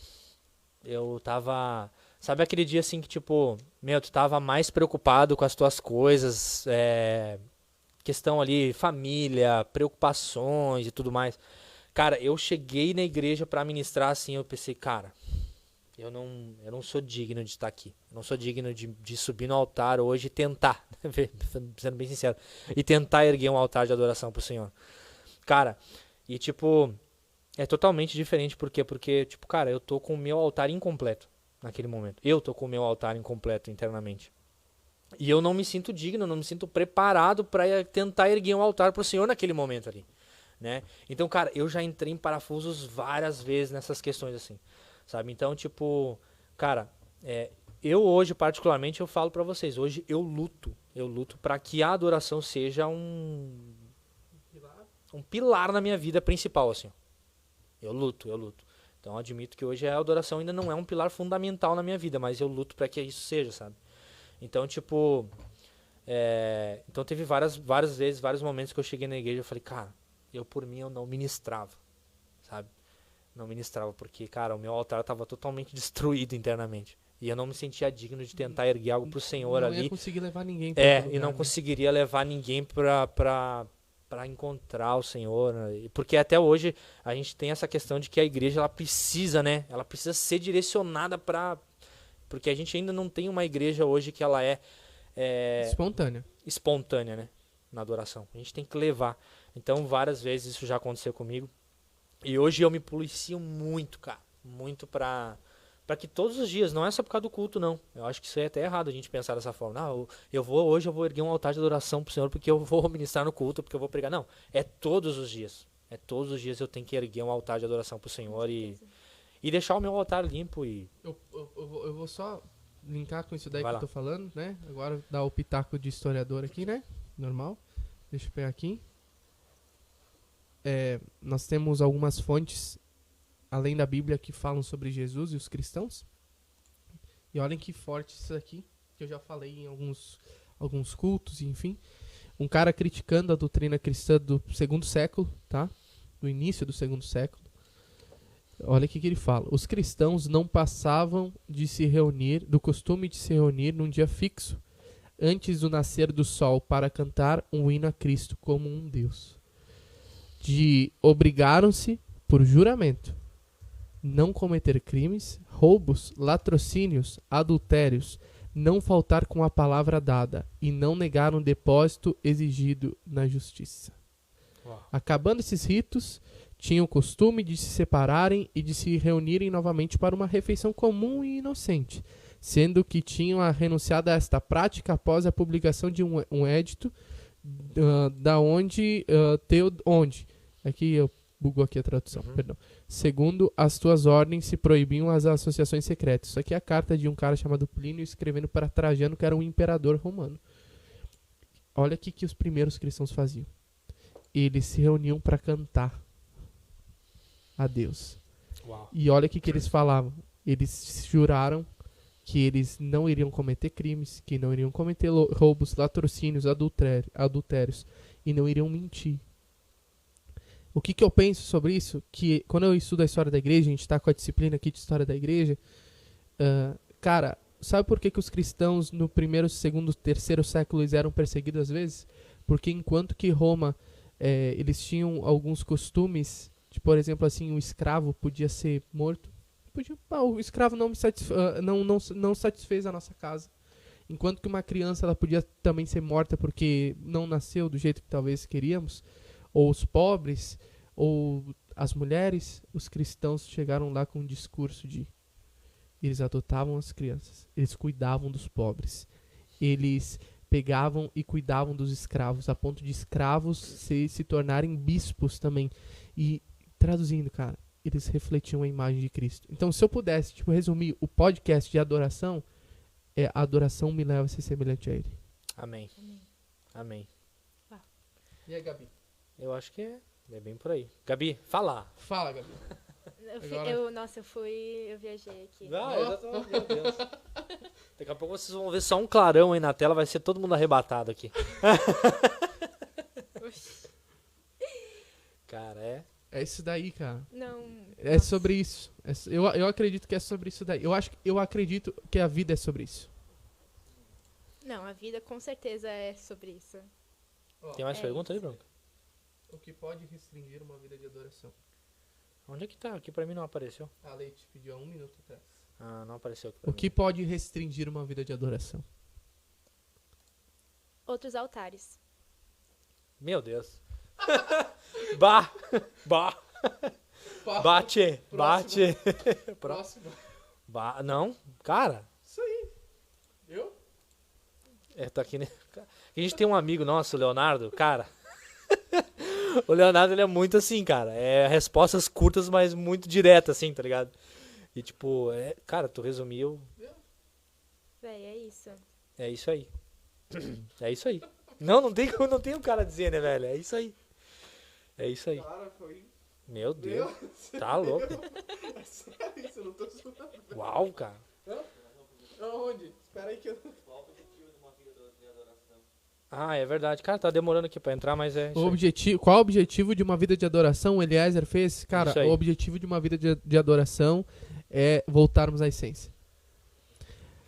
eu tava... Sabe aquele dia assim que, tipo, meu, tu tava mais preocupado com as tuas coisas, questão ali, família, preocupações e tudo mais. Cara, eu cheguei na igreja pra ministrar assim, eu pensei, cara, eu não sou digno de estar aqui. Eu não sou digno de subir no altar hoje e tentar, sendo bem sincero, e tentar erguer um altar de adoração pro Senhor. Cara, e tipo, é totalmente diferente, por quê? Porque, tipo, cara, eu tô com o meu altar incompleto naquele momento. Eu tô com o meu altar incompleto internamente. E eu não me sinto digno, não me sinto preparado para tentar erguer um altar pro Senhor naquele momento ali, né? Então, cara, eu já entrei em parafusos várias vezes nessas questões assim, sabe? Então, tipo, cara, eu hoje particularmente eu falo pra vocês, hoje eu luto para que a adoração seja um pilar na minha vida principal, assim. Eu luto. Então, eu admito que hoje a adoração ainda não é um pilar fundamental na minha vida, mas eu luto para que isso seja, sabe? Então, tipo, então teve várias vezes, vários momentos que eu cheguei na igreja e falei, cara, por mim eu não ministrava, sabe? Não ministrava porque, cara, o meu altar estava totalmente destruído internamente. E eu não me sentia digno de tentar erguer algo pro Senhor não ali. Não ia conseguir levar ninguém pra outro lugar, E não né? conseguiria levar ninguém pra encontrar o Senhor, né? Porque até hoje a gente tem essa questão de que a igreja ela precisa, né? Ela precisa ser direcionada porque a gente ainda não tem uma igreja hoje que ela é espontânea, né? Na adoração. A gente tem que levar. Então, várias vezes isso já aconteceu comigo. E hoje eu me policio muito, cara. Muito pra que todos os dias, não é só por causa do culto, não. Eu acho que isso é até errado a gente pensar dessa forma. Não, hoje eu vou erguer um altar de adoração pro Senhor porque eu vou ministrar no culto, porque eu vou pregar. Não, é todos os dias. É todos os dias eu tenho que erguer um altar de adoração pro Senhor e deixar o meu altar limpo e... Eu vou só linkar com isso daí Vai que lá. eu tô falando, né? Agora dar o pitaco de historiador aqui, né? Normal. Deixa eu pegar aqui. Nós temos algumas fontes, além da Bíblia, que falam sobre Jesus e os cristãos. E olhem que forte isso aqui, que eu já falei em alguns cultos, enfim. Um cara criticando a doutrina cristã do 2º século, tá? Do início do 2º século. Olha o que ele fala. Os cristãos não passavam do costume de se reunir num dia fixo, antes do nascer do sol, para cantar um hino a Cristo como um Deus. Obrigaram-se, por juramento, não cometer crimes, roubos, latrocínios, adultérios, não faltar com a palavra dada e não negar um depósito exigido na justiça. Uau. Acabando esses ritos, tinham o costume de se separarem e de se reunirem novamente para uma refeição comum e inocente, sendo que tinham renunciado a esta prática após a publicação de um edito aqui eu bugou aqui a tradução, perdão. Segundo as tuas ordens se proibiam as associações secretas. Isso aqui é a carta de um cara chamado Plínio escrevendo para Trajano, que era um imperador romano. Olha o que os primeiros cristãos faziam. Eles se reuniam para cantar a Deus. Uau. E olha o que eles falavam. Eles juraram que eles não iriam cometer crimes, que não iriam cometer roubos, latrocínios, adultérios e não iriam mentir. O que eu penso sobre isso? Que quando eu estudo a história da igreja, a gente está com a disciplina aqui de história da igreja, cara, sabe por que os cristãos no 1º, 2º, 3º século eles eram perseguidos às vezes? Porque enquanto que Roma, eles tinham alguns costumes, de, por exemplo, assim, um escravo podia ser morto. O escravo não satisfez a nossa casa. Enquanto que uma criança ela podia também ser morta porque não nasceu do jeito que talvez queríamos. Ou os pobres, ou as mulheres, os cristãos chegaram lá com um discurso de... Eles adotavam as crianças, eles cuidavam dos pobres, eles pegavam e cuidavam dos escravos, a ponto de escravos se tornarem bispos também. E traduzindo, cara, eles refletiam a imagem de Cristo. Então, se eu pudesse, tipo, resumir o podcast de adoração, a adoração me leva a ser semelhante a ele. Amém. Amém. E aí, Gabi? Eu acho que é bem por aí. Gabi, fala. Fala, Gabi. Agora- Eu viajei aqui. Meu Deus. Daqui a pouco vocês vão ver só um clarão aí na tela, vai ser todo mundo arrebatado aqui. Oxi. Cara, é. É isso daí, cara. Não. É sobre isso. Eu acredito que é sobre isso daí. Eu acredito que a vida é sobre isso. Não, a vida com certeza é sobre isso. Tem mais É pergunta aí, isso. Branco? O que pode restringir uma vida de adoração? Onde é que tá? Aqui pra mim não apareceu. A Leite pediu há 1 minuto atrás. Ah, não apareceu aqui pra O mim. que pode restringir uma vida de adoração? Outros altares. Meu Deus. Bah! Bah! Bate! Bate! Próximo. Não, cara. Isso aí. Eu? Tá aqui, né? A gente tem um amigo nosso, o Leonardo, cara. O Leonardo, ele é muito assim, cara. É respostas curtas, mas muito diretas, assim, tá ligado? E tipo, cara, tu resumiu. Véi, é isso. É isso aí. É isso aí. Não tem o cara dizer, né, velho? É isso aí. É isso aí. Cara, foi... Meu Deus. Tá louco. É sério isso, eu não tô zoando. Uau, cara. Aonde? Espera aí que eu... Ah, é verdade. Cara, tá demorando aqui pra entrar, mas é isso aí. Qual o objetivo de uma vida de adoração? O Eliezer fez? Cara, Isso aí. o objetivo de uma vida de adoração é voltarmos à essência.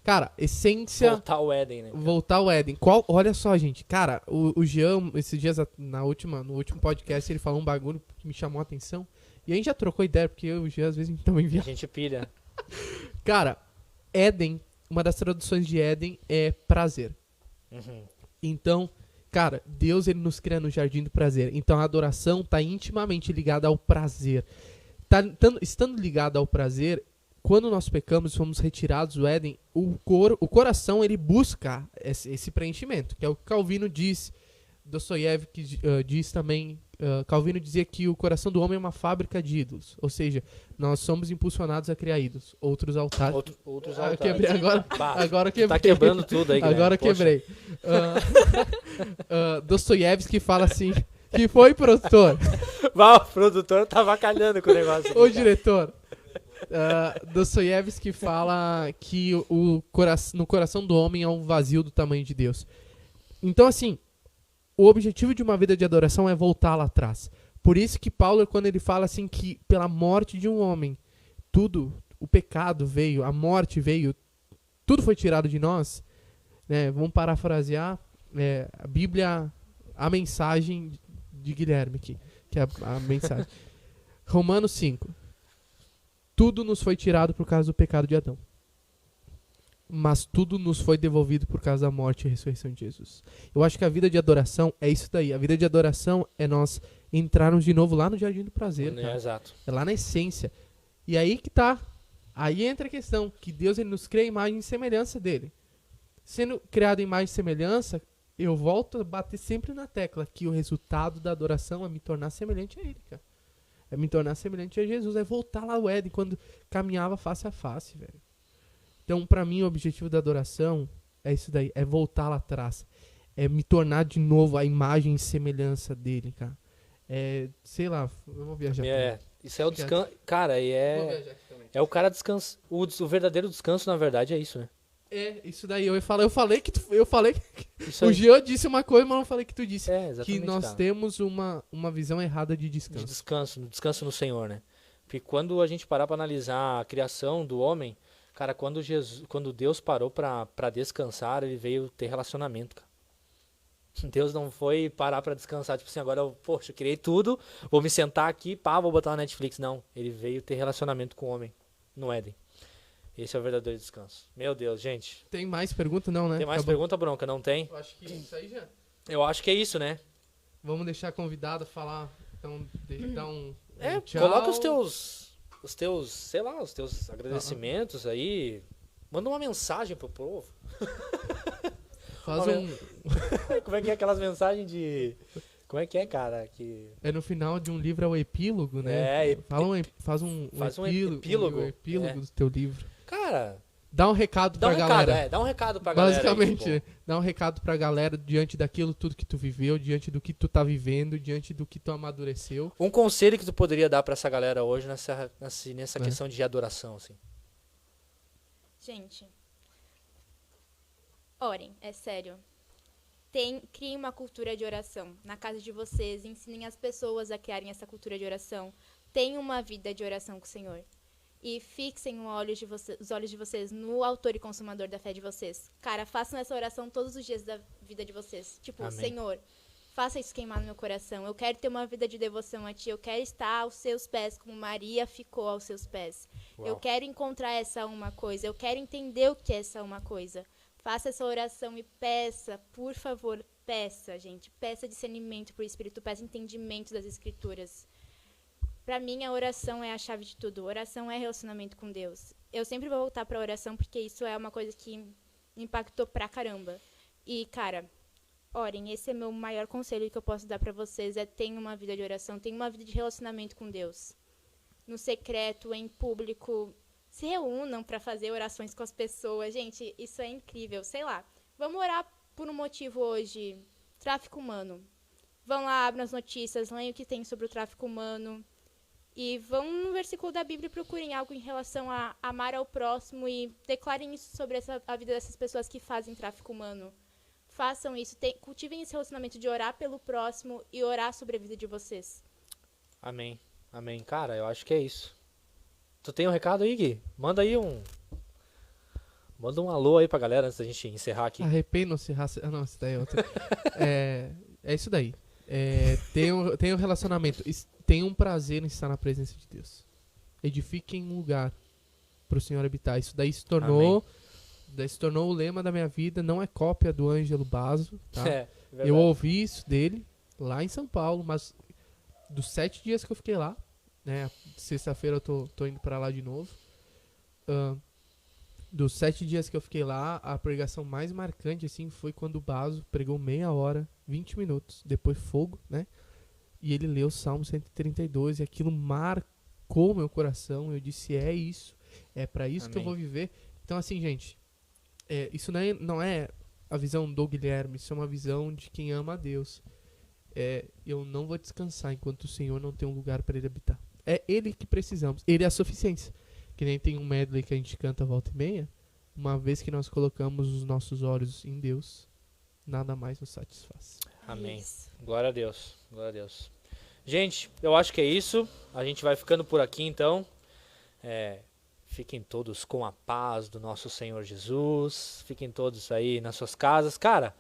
Cara, essência... Voltar ao Éden, né? Voltar ao Éden. Olha só, gente. Cara, o Jean, esses dias no último podcast, ele falou um bagulho que me chamou a atenção. E a gente já trocou ideia, porque eu e o Jean, às vezes, também A via. gente pilha. Cara, Éden, uma das traduções de Éden é prazer. Uhum. Então, cara, Deus, ele nos cria no jardim do prazer. Então, a adoração tá intimamente ligada ao prazer. Estando ligada ao prazer, quando nós pecamos e fomos retirados do Éden, o coração, ele busca esse preenchimento, que é o que Calvino diz, Dostoiévski diz também, Calvino dizia que o coração do homem é uma fábrica de ídolos, ou seja, nós somos impulsionados a criar ídolos, outros altares. Outros Ah, eu altares. quebrei agora. Bah, Agora quebrei. Tá quebrando tudo aí, Guilherme. Agora Poxa. quebrei. Dostoiévski fala assim, que foi, produtor? Bah, o produtor tá avacalhando com o negócio. aqui, Ô, cara. diretor. Dostoiévski fala que no coração do homem há um vazio do tamanho de Deus. Então, assim, o objetivo de uma vida de adoração é voltar lá atrás. Por isso que Paulo, quando ele fala assim que pela morte de um homem, o pecado veio, a morte veio, tudo foi tirado de nós, né? Vamos parafrasear a Bíblia, a mensagem de Guilherme aqui, que é a mensagem. Romanos 5. Tudo nos foi tirado por causa do pecado de Adão. Mas tudo nos foi devolvido por causa da morte e ressurreição de Jesus. Eu acho que a vida de adoração é isso daí. A vida de adoração é nós entrarmos de novo lá no Jardim do Prazer, cara. Exato. É lá na essência. E aí que tá. Aí entra a questão que Deus, ele nos cria a imagem e semelhança dele. Sendo criado em imagem e semelhança, eu volto a bater sempre na tecla que o resultado da adoração é me tornar semelhante a ele, cara. É me tornar semelhante a Jesus. É voltar lá ao Éden, quando caminhava face a face, velho. Então, pra mim, o objetivo da adoração é isso daí. É voltar lá atrás. É me tornar de novo a imagem e semelhança dele, cara. Sei lá, vamos viajar. Isso é o descanso. Cara, e Vamos viajar aqui também. é o cara descansa. O verdadeiro descanso, na verdade, é isso, né? Isso daí. Eu falei que Isso o aí. Jean disse uma coisa, mas não falei que tu disse. Exatamente. Que nós cara. temos uma visão errada de De descanso. descanso no Senhor, né? Porque quando a gente parar pra analisar a criação do homem, cara, quando Deus parou pra descansar, ele veio ter relacionamento, cara. Deus não foi parar pra descansar, tipo assim, agora eu criei tudo, vou me sentar aqui, vou botar na Netflix. Não, ele veio ter relacionamento com o homem no Éden. Esse é o verdadeiro descanso. Meu Deus, gente. Tem mais pergunta? Não, né? Tem mais Acabou. pergunta, Bronca? Não tem? Eu acho que isso aí já. Eu acho que é isso, né? Vamos deixar a convidada falar. Então, dar um tchau. Coloca os teus, sei lá, os teus agradecimentos aí. Manda uma mensagem pro povo. Faz Uma um... Como é que é aquelas mensagens de... Como é que é, cara? Que... É no final de um livro, é o epílogo, né? Faz um epílogo. Um epílogo do teu livro. Cara, Dá um recado dá pra um galera. recado, dá um recado pra galera. Basicamente, Aí, tipo, dá um recado pra galera diante daquilo tudo que tu viveu, diante do que tu tá vivendo, diante do que tu amadureceu. um conselho que tu poderia dar pra essa galera hoje nessa É. questão de adoração, assim. Gente, orem, é sério. Criem uma cultura de oração na casa de vocês, ensinem as pessoas a criarem essa cultura de oração. Tenham uma vida de oração com o Senhor. E fixem os olhos de vocês no autor e consumador da fé de vocês. Cara, façam essa oração todos os dias da vida de vocês. Tipo, Amém. Senhor, faça isso queimar no meu coração. Eu quero ter uma vida de devoção a Ti. Eu quero estar aos Seus pés, como Maria ficou aos Seus pés. Uau. Eu quero encontrar essa uma coisa. Eu quero entender o que é essa uma coisa. Faça essa oração e peça, por favor, peça, gente. Peça discernimento pro Espírito, peça entendimento das Escrituras. Pra mim, a oração é a chave de tudo. Oração é relacionamento com Deus. Eu sempre vou voltar pra oração, porque isso é uma coisa que me impactou pra caramba. E, cara, orem. Esse é meu maior conselho que eu posso dar pra vocês. Tenham uma vida de oração, tenham uma vida de relacionamento com Deus. No secreto, em público. Se reúnam pra fazer orações com as pessoas. Gente, isso é incrível. Sei lá, vamos orar por um motivo hoje. Tráfico humano. Vão lá, abram as notícias, leiam o que tem sobre o tráfico humano. E vão no versículo da Bíblia e procurem algo em relação a amar ao próximo e declarem isso sobre a vida dessas pessoas que fazem tráfico humano. Façam isso, cultivem esse relacionamento de orar pelo próximo e orar sobre a vida de vocês. Amém. Amém. Cara, eu acho que é isso. Tu tem um recado aí, Gui? Manda um alô aí pra galera antes da gente encerrar aqui. Arrependam-se, não, isso daí é outra. É isso daí. Tenham um relacionamento. Tenham um prazer em estar na presença de Deus. Edifiquem um lugar pro Senhor habitar. Isso daí se tornou o lema da minha vida. Não é cópia do Ângelo Basso, tá? Verdade. Eu ouvi isso dele lá em São Paulo, mas dos 7 dias que eu fiquei lá, né? Sexta-feira eu tô indo pra lá de novo. Dos 7 dias que eu fiquei lá, a pregação mais marcante, assim, foi quando o Basso pregou meia hora, 20 minutos, depois fogo, né? E ele leu o Salmo 132 e aquilo marcou meu coração. Eu disse, é isso, é pra isso que eu Amém. vou viver. Então, assim, gente, isso não é a visão do Guilherme, isso é uma visão de quem ama a Deus. Eu não vou descansar enquanto o Senhor não tem um lugar para ele habitar. É Ele que precisamos, Ele é a suficiência. Que nem tem um medley que a gente canta volta e meia. Uma vez que nós colocamos os nossos olhos em Deus, nada mais nos satisfaz. Amém. Isso. Glória a Deus. Glória a Deus. Gente, eu acho que é isso. A gente vai ficando por aqui, então. Fiquem todos com a paz do nosso Senhor Jesus. Fiquem todos aí nas suas casas. Cara,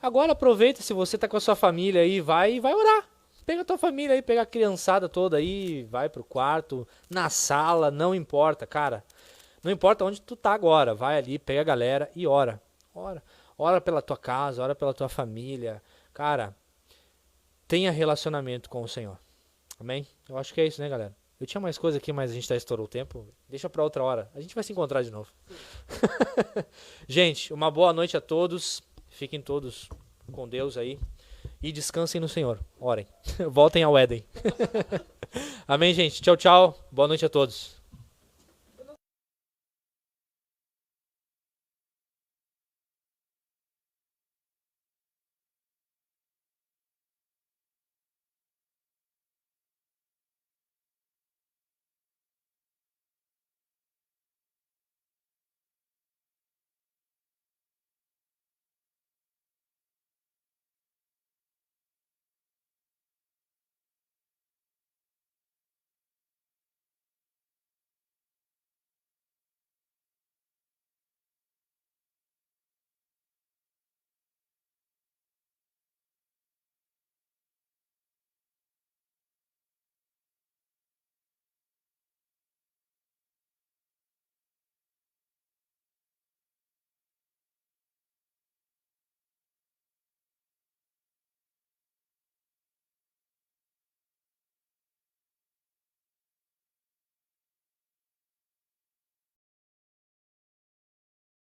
agora aproveita, se você tá com a sua família aí, vai orar. Pega a tua família aí, pega a criançada toda aí, vai pro quarto, na sala, não importa, cara. Não importa onde tu tá agora, vai ali, pega a galera e ora. Ora pela tua casa, ora pela tua família. Cara, tenha relacionamento com o Senhor. Amém? Eu acho que é isso, né, galera? Eu tinha mais coisa aqui, mas a gente já estourou o tempo. Deixa pra outra hora. A gente vai se encontrar de novo. Gente, uma boa noite a todos. Fiquem todos com Deus aí. E descansem no Senhor. Orem. Voltem ao Éden. Amém, gente. Tchau, tchau. Boa noite a todos.